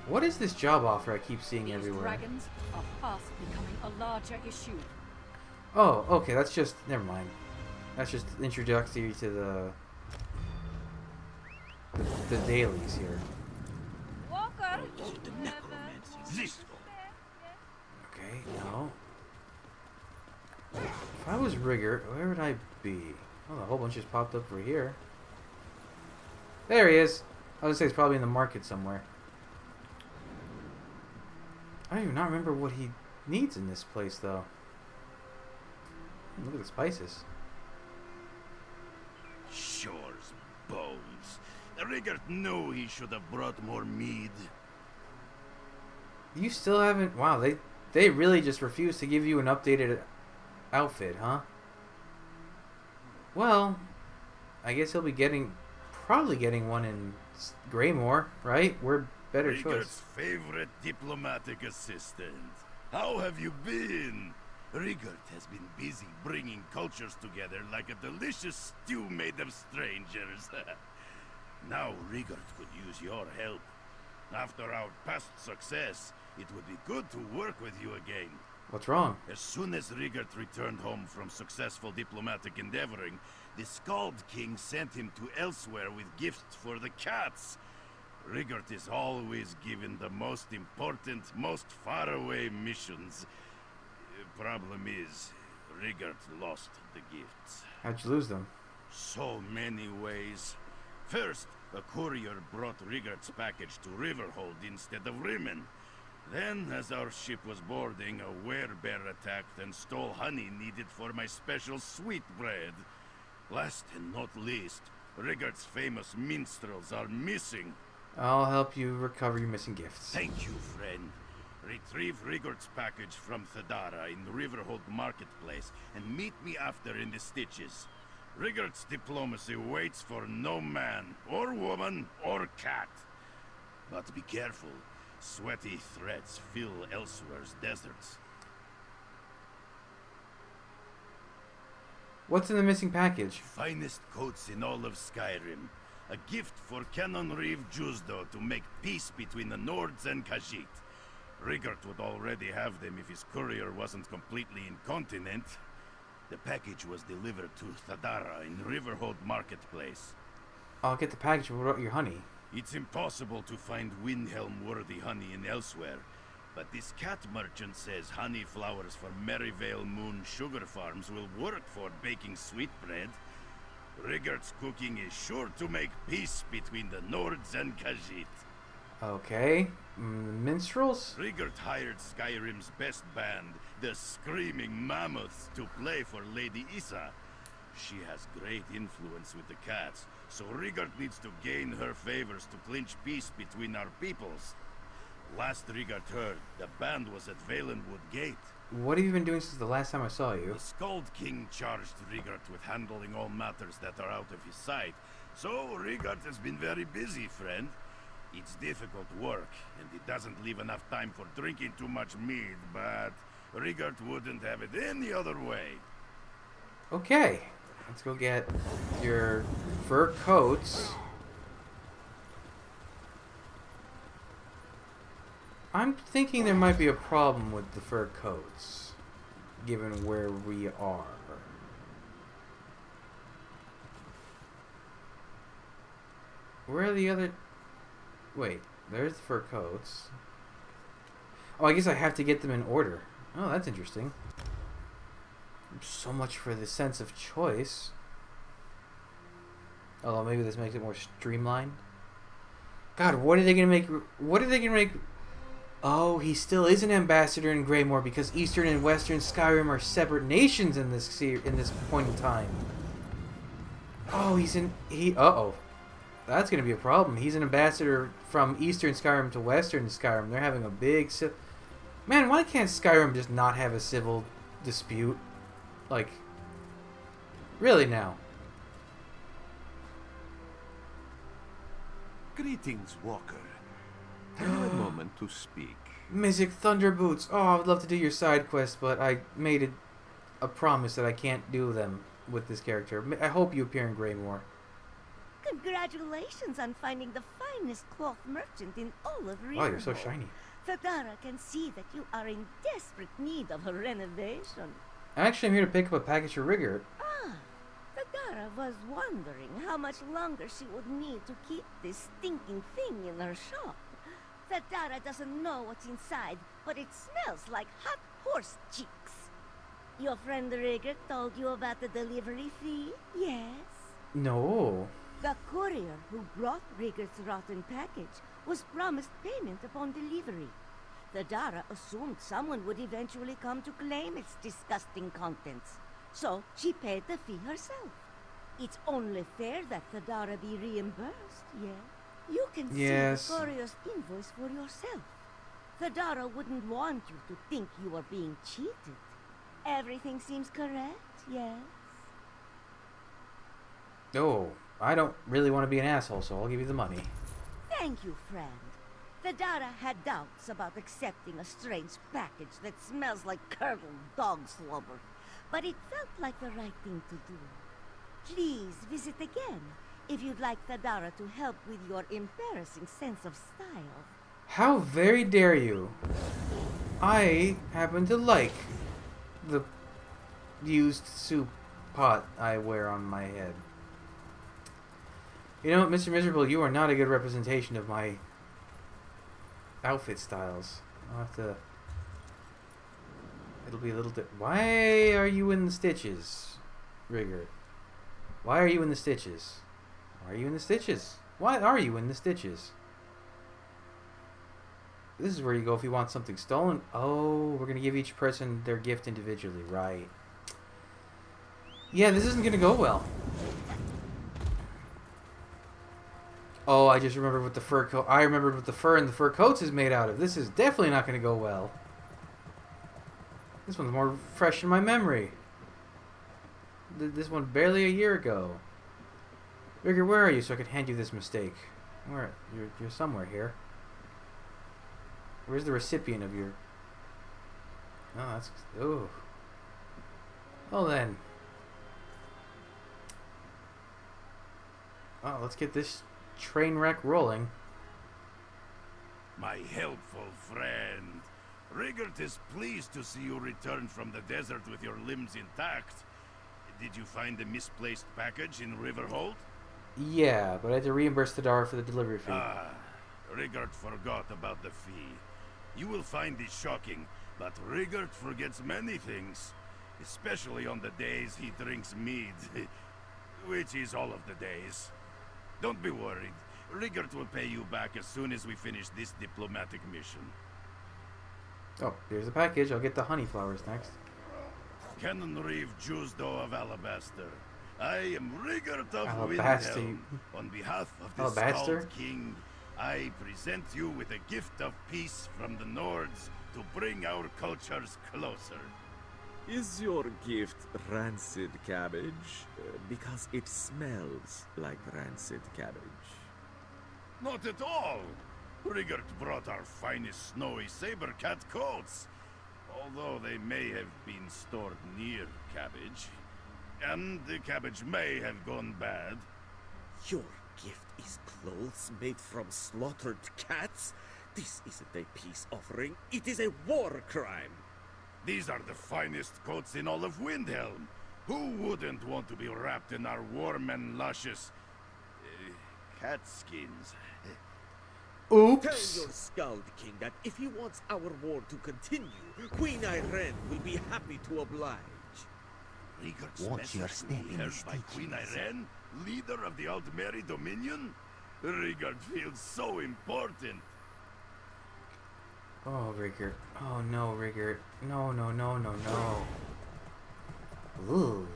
what is this job offer I keep seeing everywhere? Dragons are fast becoming a larger issue. Oh, okay, that's just... Never mind. That's just introductory to the dailies here. Walker! Okay, no. If I was Rigurt, where would I be? Oh, a whole bunch just popped up over here. There he is. I was gonna say he's probably in the market somewhere. I do not remember what he needs in this place, though. Look at the spices. Shore's bones. Rigurt knew he should have brought more mead. You still haven't... Wow, they really just refused to give you an updated outfit, huh? Well, I guess he'll be probably getting one in Greymoor, right? We're better Rigurt's choice. favorite diplomatic assistant. How have you been? Rigurt has been busy bringing cultures together like a delicious stew made of strangers. Now Rigurt could use your help. After our past success, it would be good to work with you again. What's wrong? As soon as Rigurt returned home from successful diplomatic endeavoring, the Scald King sent him to Elsweyr with gifts for the cats. Rigurt is always given the most important, most faraway missions. Problem is, Rigurt lost the gifts. How'd you lose them? So many ways. First, a courier brought Rigurt's package to Riverhold instead of Rimmen. Then, as our ship was boarding, a werebear attacked and stole honey needed for my special sweetbread. Last and not least, Rigurt's famous minstrels are missing. I'll help you recover your missing gifts. Thank you, friend. Retrieve Rigurt's package from Thadara in Riverhold Marketplace and meet me after in the Stitches. Rigurt's diplomacy waits for no man, or woman, or cat. But be careful. Sweaty threats fill Elsweyr's deserts. What's in the missing package? Finest coats in all of Skyrim. A gift for Canon Reeve Jusdo to make peace between the Nords and Khajiit. Rigurt would already have them if his courier wasn't completely incontinent. The package was delivered to Thadara in Riverhold Marketplace. I'll get the package without your honey. It's impossible to find Windhelm-worthy honey in Elsweyr, but this cat merchant says honey flowers for Merryvale Moon sugar farms will work for baking sweetbread. Rigurt's cooking is sure to make peace between the Nords and Khajiit. Okay. Minstrels? Rigurt hired Skyrim's best band, the Screaming Mammoths, to play for Lady Issa. She has great influence with the cats, so Rigurt needs to gain her favors to clinch peace between our peoples. Last Rigurt heard, the band was at Valenwood Gate. What have you been doing since the last time I saw you? The Scald King charged Rigurt with handling all matters that are out of his sight, so Rigurt has been very busy, friend. It's difficult work, and it doesn't leave enough time for drinking too much mead, but Rigurt wouldn't have it any other way. Okay. Let's go get your fur coats. I'm thinking there might be a problem with the fur coats, given where we are. Where are the other... Wait, there's the fur coats. Oh, I guess I have to get them in order. Oh, that's interesting. So much for the sense of choice. Although maybe this makes it more streamlined. God, what are they gonna make? What are they gonna make? Oh, he still is an ambassador in Greymoor because Eastern and Western Skyrim are separate nations in this point in time. Oh, uh-oh. That's gonna be a problem. He's an ambassador from Eastern Skyrim to Western Skyrim. They're having a big Man, why can't Skyrim just not have a civil dispute? Like, really now? Greetings, Walker. Have you a moment to speak? Mizik Thunderboots. Oh, I would love to do your side quest, but I made a promise that I can't do them with this character. I hope you appear in Greymoor. Congratulations on finding the finest cloth merchant in all of Rigurt. Wow, you're so shiny. Thadara can see that you are in desperate need of a renovation. Actually, I'm here to pick up a package for Rigurt. Ah, Dara was wondering how much longer she would need to keep this stinking thing in her shop. Dara doesn't know what's inside, but it smells like hot horse cheeks. Your friend Rigurt told you about the delivery fee? Yes? No. The courier who brought Rigurt's rotten package was promised payment upon delivery. The Dara assumed someone would eventually come to claim its disgusting contents, so she paid the fee herself. It's only fair that the Dara be reimbursed, yeah? You can see the courier's invoice for yourself. The Dara wouldn't want you to think you are being cheated. Everything seems correct, yes? Oh, I don't really want to be an asshole, so I'll give you the money. Thank you, friend. The Dara had doubts about accepting a strange package that smells like curdled dog slobber, but it felt like the right thing to do. Please visit again if you'd like the Dara to help with your embarrassing sense of style. How very dare you? I happen to like the used soup pot I wear on my head. You know what, Mr. Miserable, you are not a good representation of my outfit styles. I'll have to... It'll be a little bit... Why are you in the stitches, Rigurt? Why are you in the stitches? Why are you in the stitches? Why are you in the stitches? This is where you go if you want something stolen. Oh, we're going to give each person their gift individually, right? Yeah, this isn't going to go well. Oh, I just remembered what the fur coat... I remembered what the fur and the fur coats is made out of. This is definitely not going to go well. This one's more fresh in my memory. This one barely a year ago. Rigurt, where are you so I can hand you this mistake? Where? You're somewhere here. Where's the recipient of your... Oh, that's... Oh. Well then. Oh, let's get this train wreck rolling. My helpful friend. Rigurt is pleased to see you return from the desert with your limbs intact. Did you find the misplaced package in Riverhold? Yeah, but I had to reimburse the Dara for the delivery fee. Ah, Rigurt forgot about the fee. You will find this shocking, but Rigurt forgets many things. Especially on the days he drinks mead. Which is all of the days. Don't be worried. Rigurt will pay you back as soon as we finish this diplomatic mission. Oh, here's the package. I'll get the honey flowers next. Canon Reeve Jusdo of Alabaster. I am Rigurt of Alabaster. Windhelm. On behalf of the Alabaster? Skald King, I present you with a gift of peace from the Nords to bring our cultures closer. Is your gift rancid cabbage? Because it smells like rancid cabbage. Not at all. Rigurt brought our finest snowy saber-cat coats. Although they may have been stored near cabbage. And the cabbage may have gone bad. Your gift is clothes made from slaughtered cats? This isn't a peace offering, it is a war crime! These are the finest coats in all of Windhelm. Who wouldn't want to be wrapped in our warm and luscious... cat skins? Oops! Tell your Skald King that if he wants our war to continue, Queen Irene will be happy to oblige. Rigurt's Watch your message will be heard by Queen Irene, leader of the Aldmeri Dominion? Rigurt feels so important. Oh, Rigurt. Oh, no, Rigurt. No, no, no, no, no. Ooh.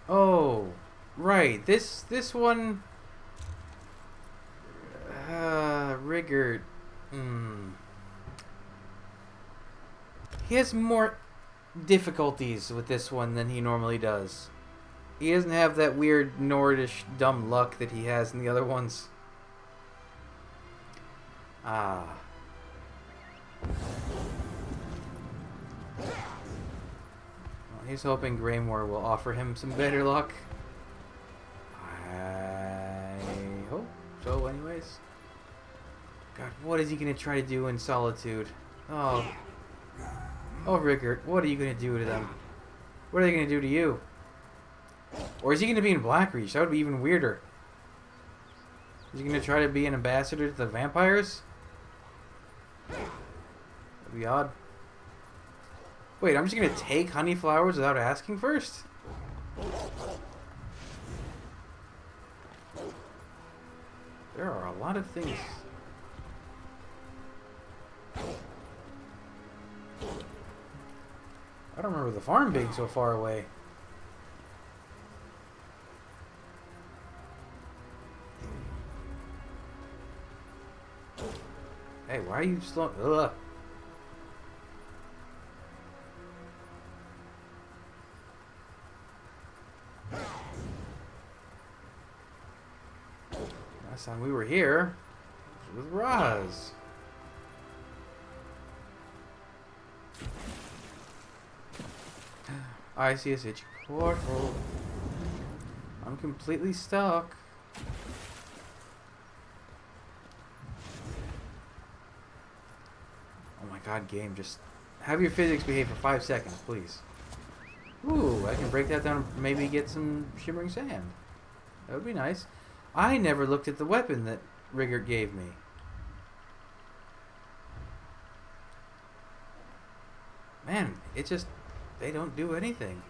Oh, right. This one... Rigurt. He has more difficulties with this one than he normally does. He doesn't have that weird Nordish dumb luck that he has in the other ones. Ah. Well, he's hoping Greymoor will offer him some better luck. I hope so, anyways. God, what is he going to try to do in solitude? Oh. Oh, Rigurt, what are you going to do to them? What are they going to do to you? Or is he going to be in Blackreach? That would be even weirder. Is he going to try to be an ambassador to the vampires? That'd be odd. Wait, I'm just going to take honey flowers without asking first? There are a lot of things. I don't remember the farm being so far away. Hey, why are you slow? Ugh. Last time we were here was with Roz. I see a itchy portal. I'm completely stuck. Oh my god, game, just have your physics behave for 5 seconds, please. Ooh, I can break that down and maybe get some shimmering sand. That would be nice. I never looked at the weapon that Rigurt gave me. Man, it just... they don't do anything.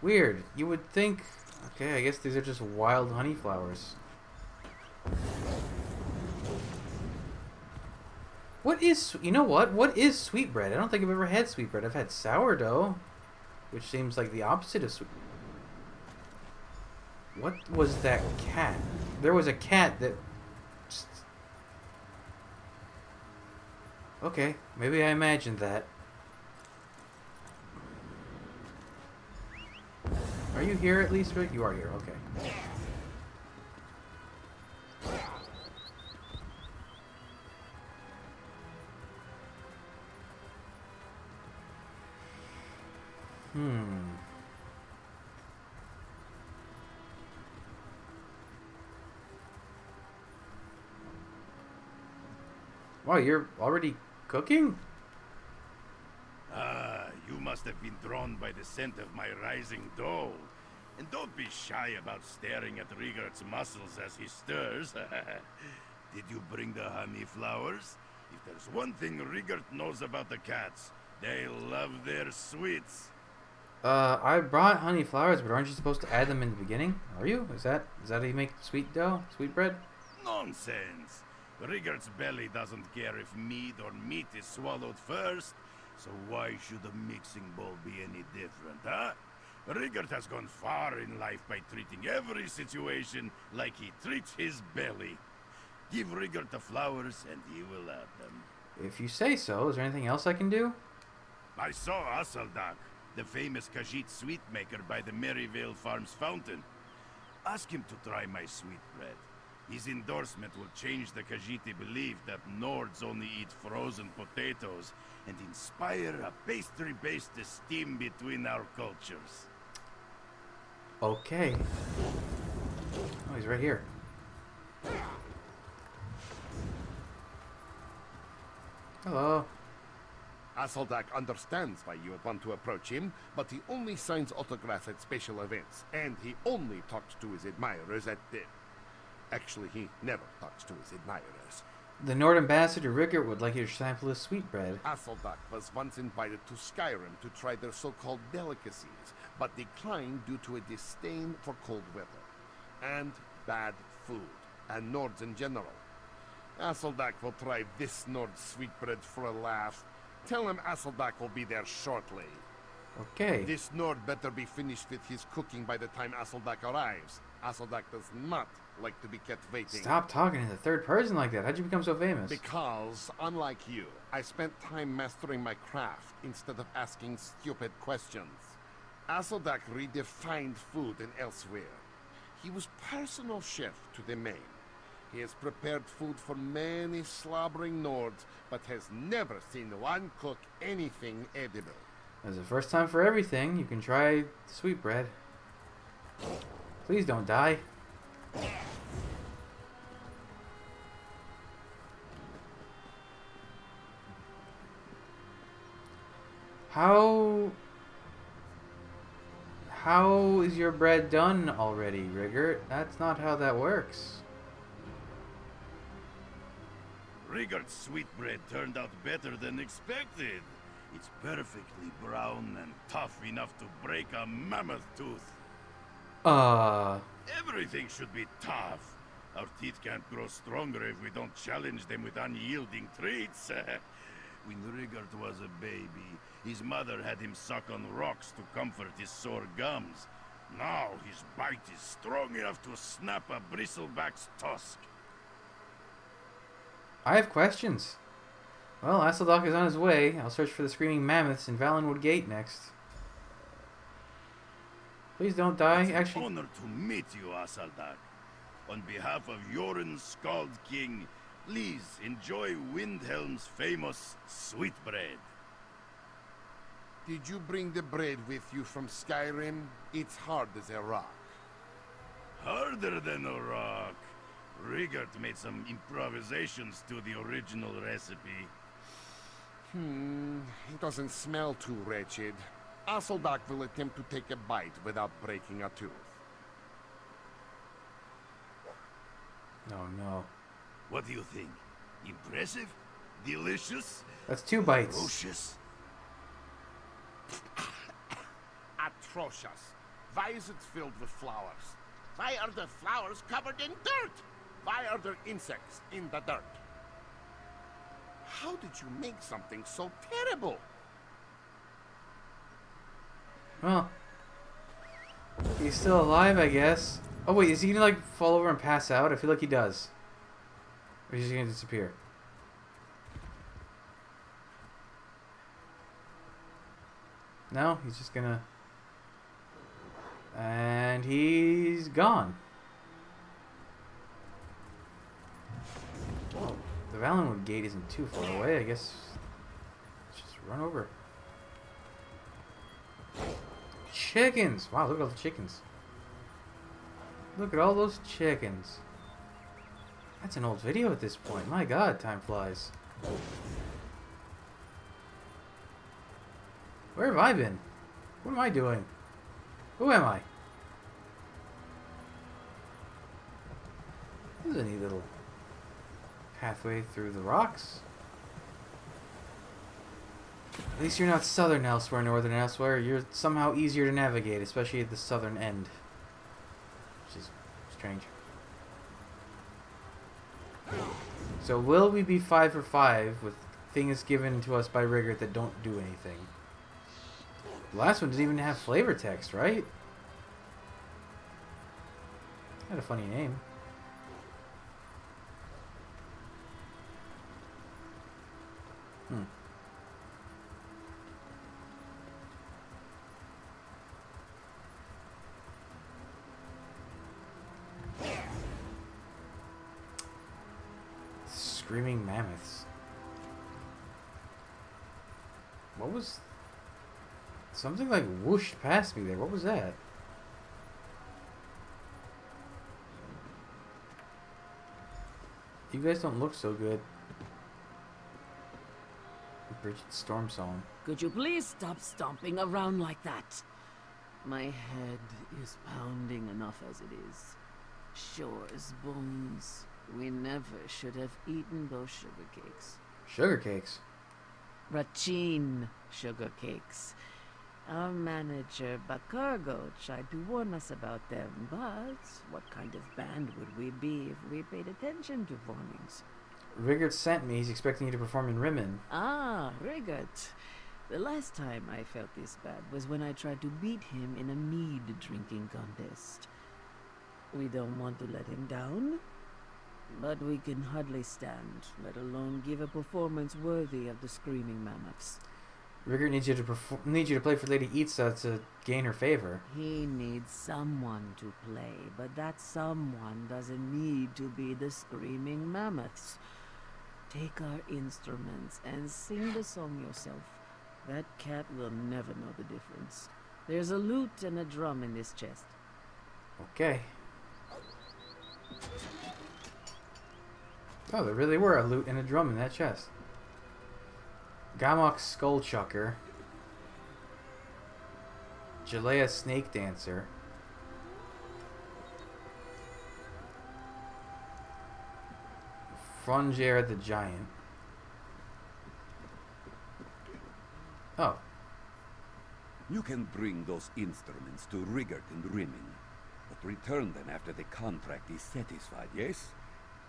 Weird. You would think... okay, I guess these are just wild honey flowers. What is... you know what? What is sweetbread? I don't think I've ever had sweetbread. I've had sourdough, which seems like the opposite of sweet... what was that cat? There was a cat that... just... okay, maybe I imagined that. Are you here at least, Rick? You are here, okay. Wow, you're already cooking? Ah, you must have been drawn by the scent of my rising dough. And don't be shy about staring at Rigurt's muscles as he stirs. Did you bring the honey flowers? If there's one thing Rigurt knows about the cats, they love their sweets. I brought honey flowers, but aren't you supposed to add them in the beginning? Are you? Is that how you make sweet dough? Sweet bread? Nonsense. Rigurt's belly doesn't care if meat is swallowed first, so why should the mixing bowl be any different, huh? Rigurt has gone far in life by treating every situation like he treats his belly. Give Rigurt the flowers and he will add them. If you say so. Is there anything else I can do? I saw Asseldak, the famous Khajiit sweet maker by the Merryvale Farms fountain. Ask him to try my sweet bread. His endorsement will change the Khajiiti belief that Nords only eat frozen potatoes and inspire a pastry-based esteem between our cultures. Okay. Oh, he's right here. Hello. Asseldak understands why you would want to approach him, but he only signs autographs at special events, and he only talks to his admirers at the... actually, he never talks to his admirers. The Nord Ambassador Rigurt would like you to sample his sweetbread. Asseldak was once invited to Skyrim to try their so-called delicacies, but declined due to a disdain for cold weather, and bad food, and Nords in general. Asseldak will try this Nord sweetbread for a laugh. Tell him Asseldak will be there shortly. Okay. This Nord better be finished with his cooking by the time Asseldak arrives. Asseldak does not like to be kept waiting. Stop talking in the third person like that. How'd you become so famous? Because, unlike you, I spent time mastering my craft instead of asking stupid questions. Asseldak redefined food in Elsweyr. He was personal chef to the main. He has prepared food for many slobbering Nords, but has never seen one cook anything edible. There's a first time for everything. You can try sweetbread. Please don't die. How is your bread done already, Rigurt? That's not how that works. Rigurt's sweetbread turned out better than expected. It's perfectly brown and tough enough to break a mammoth tooth. Everything should be tough. Our teeth can't grow stronger if we don't challenge them with unyielding treats. When Rigurt was a baby, his mother had him suck on rocks to comfort his sore gums. Now his bite is strong enough to snap a bristleback's tusk. I have questions. Well, Asseldock is on his way. I'll search for the screaming mammoths in Valenwood Gate next. Please don't die. It's an honor to meet you, Asseldock. On behalf of Yoren Skald King, please enjoy Windhelm's famous sweetbread. Did you bring the bread with you from Skyrim? It's hard as a rock. Harder than a rock. Rigurt made some improvisations to the original recipe. It doesn't smell too wretched. Asseldock will attempt to take a bite without breaking a tooth. Oh no. What do you think? Impressive? Delicious? That's 2 bites. Ferocious? Atrocious. Why is it filled with flowers? Why are the flowers covered in dirt? Why are there insects in the dirt? How did you make something so terrible? Well, he's still alive, I guess. Oh wait, is he gonna like fall over and pass out? I feel like he does. Or is he gonna disappear? No, he's just gonna... And he's gone. Oh, the Valenwood Gate isn't too far away, I guess. Let's just run over. Chickens! Wow, look at all the chickens. Look at all those chickens. That's an old video at this point. My god, time flies. Where have I been? What am I doing? Who am I? This is a neat little pathway through the rocks. At least you're not southern Elsweyr, northern Elsweyr. You're somehow easier to navigate, especially at the southern end. Which is strange. So will we be 5 for 5 with things given to us by Rigurt that don't do anything? The last one didn't even have flavor text, right? Had a funny name. Screaming mammoths. What was... Something like whooshed past me there. What was that? You guys don't look so good. Bridget Storm song. Could you please stop stomping around like that? My head is pounding enough as it is. Sure as bones. We never should have eaten those sugar cakes. Sugar cakes? Rachin sugar cakes. Our manager, Bakargo, tried to warn us about them, but what kind of band would we be if we paid attention to warnings? Rigurt sent me. He's expecting you to perform in Rimmen. Ah, Rigurt. The last time I felt this bad was when I tried to beat him in a mead drinking contest. We don't want to let him down, but we can hardly stand, let alone give a performance worthy of the Screaming Mammoths. Rigurt needs you to play for Lady Itza to gain her favor. He needs someone to play, but that someone doesn't need to be the Screaming Mammoths. Take our instruments and sing the song yourself. That cat will never know the difference. There's a lute and a drum in this chest. Okay. Oh, there really were a lute and a drum in that chest. Gamok's Skull Chucker. Jalea Snake Dancer. Frungere the Giant. Oh. You can bring those instruments to Rigurt and Rimming, but return them after the contract is satisfied, yes?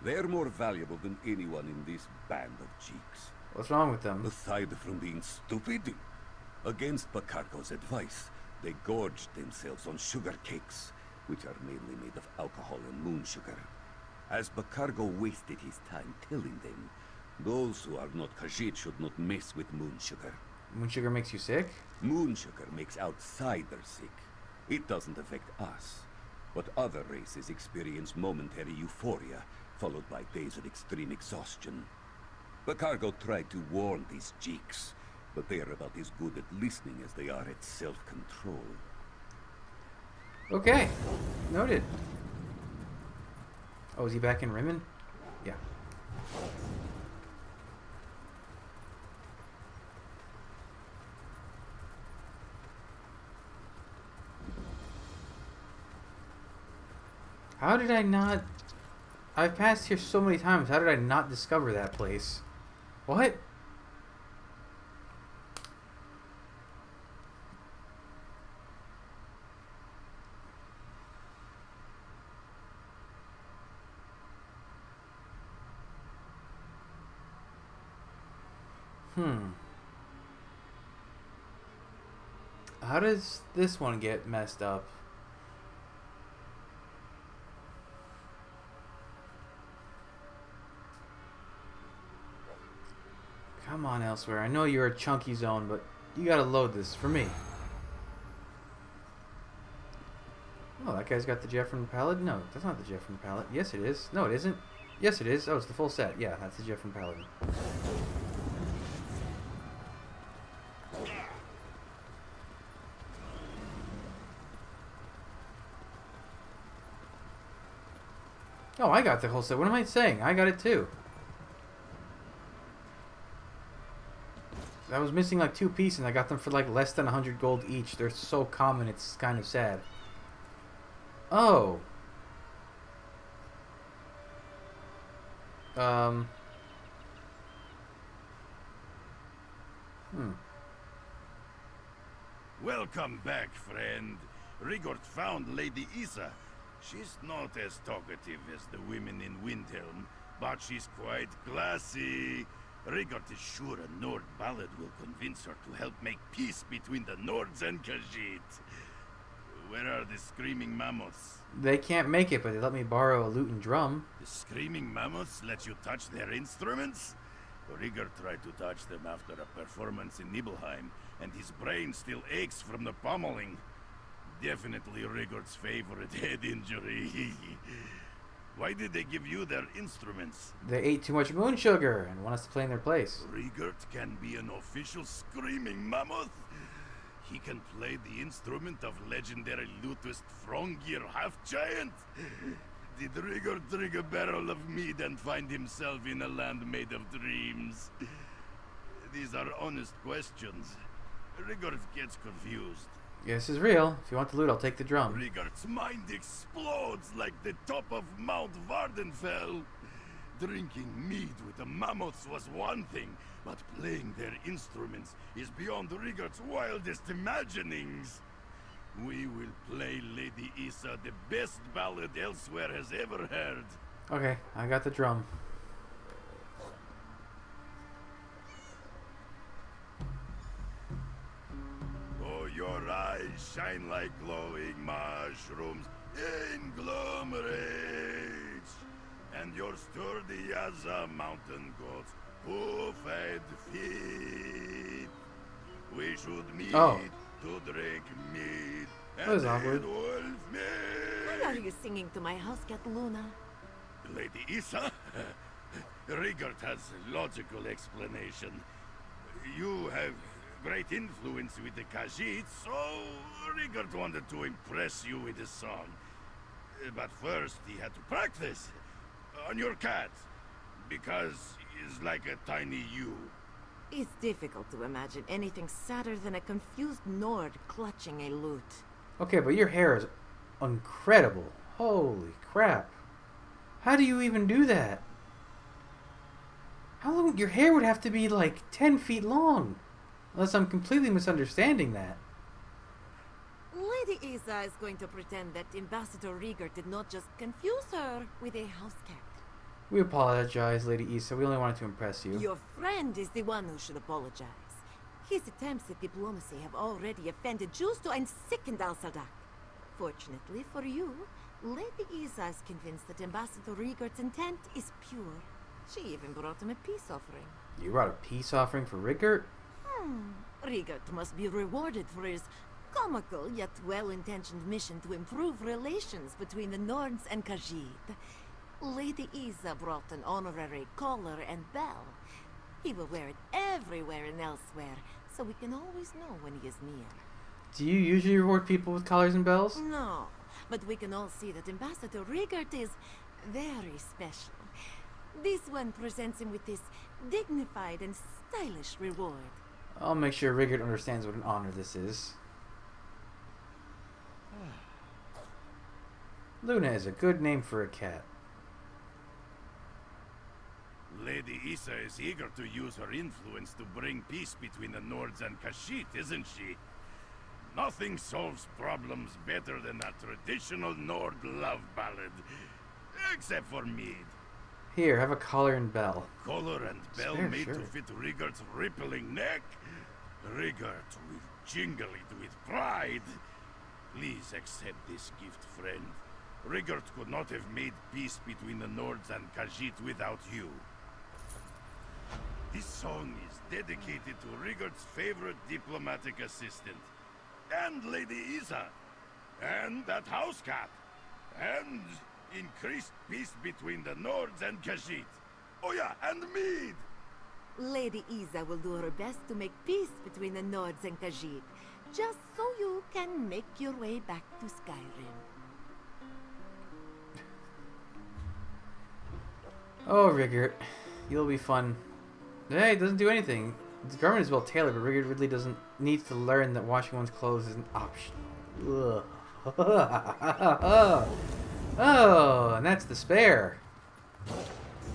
They're more valuable than anyone in this band of cheeks. What's wrong with them? Aside from being stupid, against Bacargo's advice, they gorged themselves on sugar cakes, which are mainly made of alcohol and moon sugar. As Bacargo wasted his time telling them, those who are not Khajiit should not mess with moon sugar. Moon sugar makes you sick? Moon sugar makes outsiders sick. It doesn't affect us. But other races experience momentary euphoria, followed by days of extreme exhaustion. Bacargo tried to warn these cheeks, but they are about as good at listening as they are at self-control. Okay. Noted. Oh, is he back in Rimmon? Yeah. How did I not... I've passed here so many times. How did I not discover that place? What? How does this one get messed up? Come on, Elsweyr. I know you're a chunky zone, but you gotta load this for me. Oh, that guy's got the Jeffrin palette? No, that's not the Jeffrin palette. Yes, it is. No, it isn't. Yes, it is. Oh, it's the full set. Yeah, that's the Jeffrin Paladin. Oh, I got the whole set. What am I saying? I got it too. I was missing like 2 pieces and I got them for like less than 100 gold each. They're so common, it's kind of sad. Oh. Welcome back, friend. Rigurt found Lady Isa. She's not as talkative as the women in Windhelm, but she's quite classy. Rigurt is sure a Nord ballad will convince her to help make peace between the Nords and Khajiit. Where are the Screaming Mammoths? They can't make it, but they let me borrow a lute and drum. The Screaming Mammoths let you touch their instruments? Rigurt tried to touch them after a performance in Nibelheim, and his brain still aches from the pummeling. Definitely Rigurt's favorite head injury. Why did they give you their instruments? They ate too much moon sugar and want us to play in their place. Rigurt can be an official Screaming Mammoth? He can play the instrument of legendary lutist Frongir Half-Giant? Did Rigurt drink a barrel of mead and find himself in a land made of dreams? These are honest questions. Rigurt gets confused. Yeah, this is real. If you want the loot, I'll take the drum. Rigurt's mind explodes like the top of Mount Vardenfell. Drinking mead with the mammoths was one thing, but playing their instruments is beyond Rigurt's wildest imaginings. We will play Lady Isa the best ballad Elsweyr has ever heard. Okay, I got the drum. Oh, your eyes shine like glowing mushrooms in glomerates, and you're sturdy as a mountain goat's hoof-fed feet. We should meet to drink mead. That was awkward. Why are you singing to my house cat, Luna? Lady Isa? Rigurt has logical explanation. You have great influence with the Khajiit, so Rigurt wanted to impress you with his song. But first he had to practice on your cat, because he's like a tiny you. It's difficult to imagine anything sadder than a confused Nord clutching a lute. Okay, but your hair is incredible. Holy crap. How do you even do that? How long? Your hair would have to be like 10 feet long. Unless I'm completely misunderstanding that. Lady Isa is going to pretend that Ambassador Rigurt did not just confuse her with a house cat. We apologize, Lady Isa. We only wanted to impress you. Your friend is the one who should apologize. His attempts at diplomacy have already offended Justo and sickened Al-Sadak. Fortunately for you, Lady Isa is convinced that Ambassador Rigurt's intent is pure. She even brought him a peace offering. You brought a peace offering for Rigurt? Rigurt must be rewarded for his comical yet well-intentioned mission to improve relations between the Nords and Khajiit. Lady Isa brought an honorary collar and bell. He will wear it everywhere in Elsweyr, so we can always know when he is near. Do you usually reward people with collars and bells? No, but we can all see that Ambassador Rigurt is very special. This one presents him with this dignified and stylish reward. I'll make sure Rigurt understands what an honor this is. Luna is a good name for a cat. Lady Isa is eager to use her influence to bring peace between the Nords and Khajiit, isn't she? Nothing solves problems better than a traditional Nord love ballad. Except for mead. Here, have a collar and bell. Collar and bell Spare made to shirt. fit Rigurt's rippling neck? Rigurt will jingle it with pride. Please accept this gift, friend. Rigurt could not have made peace between the Nords and Khajiit without you. This song is dedicated to Rigurt's favorite diplomatic assistant, and Lady Isa, and that house cat, and increased peace between the Nords and Khajiit. Oh yeah, and mead! Lady Isa will do her best to make peace between the Nords and Khajiit, just so you can make your way back to Skyrim. Oh, Rigurt. You'll be fun. Hey, it doesn't do anything. The garment is well tailored, but Rigurt really needs to learn that washing one's clothes isn't optional. Ugh. Oh, and that's the spare.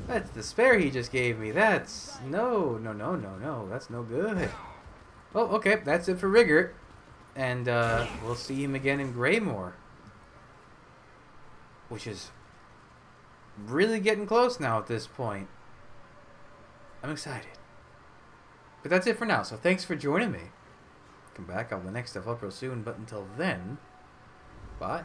That's the spare he just gave me. That's... No. That's no good. Oh, okay. That's it for Rigurt. And, we'll see him again in Greymore. Which is really getting close now at this point. I'm excited. But that's it for now, so thanks for joining me. Come back, I'll have the next stuff up real soon, but until then, bye.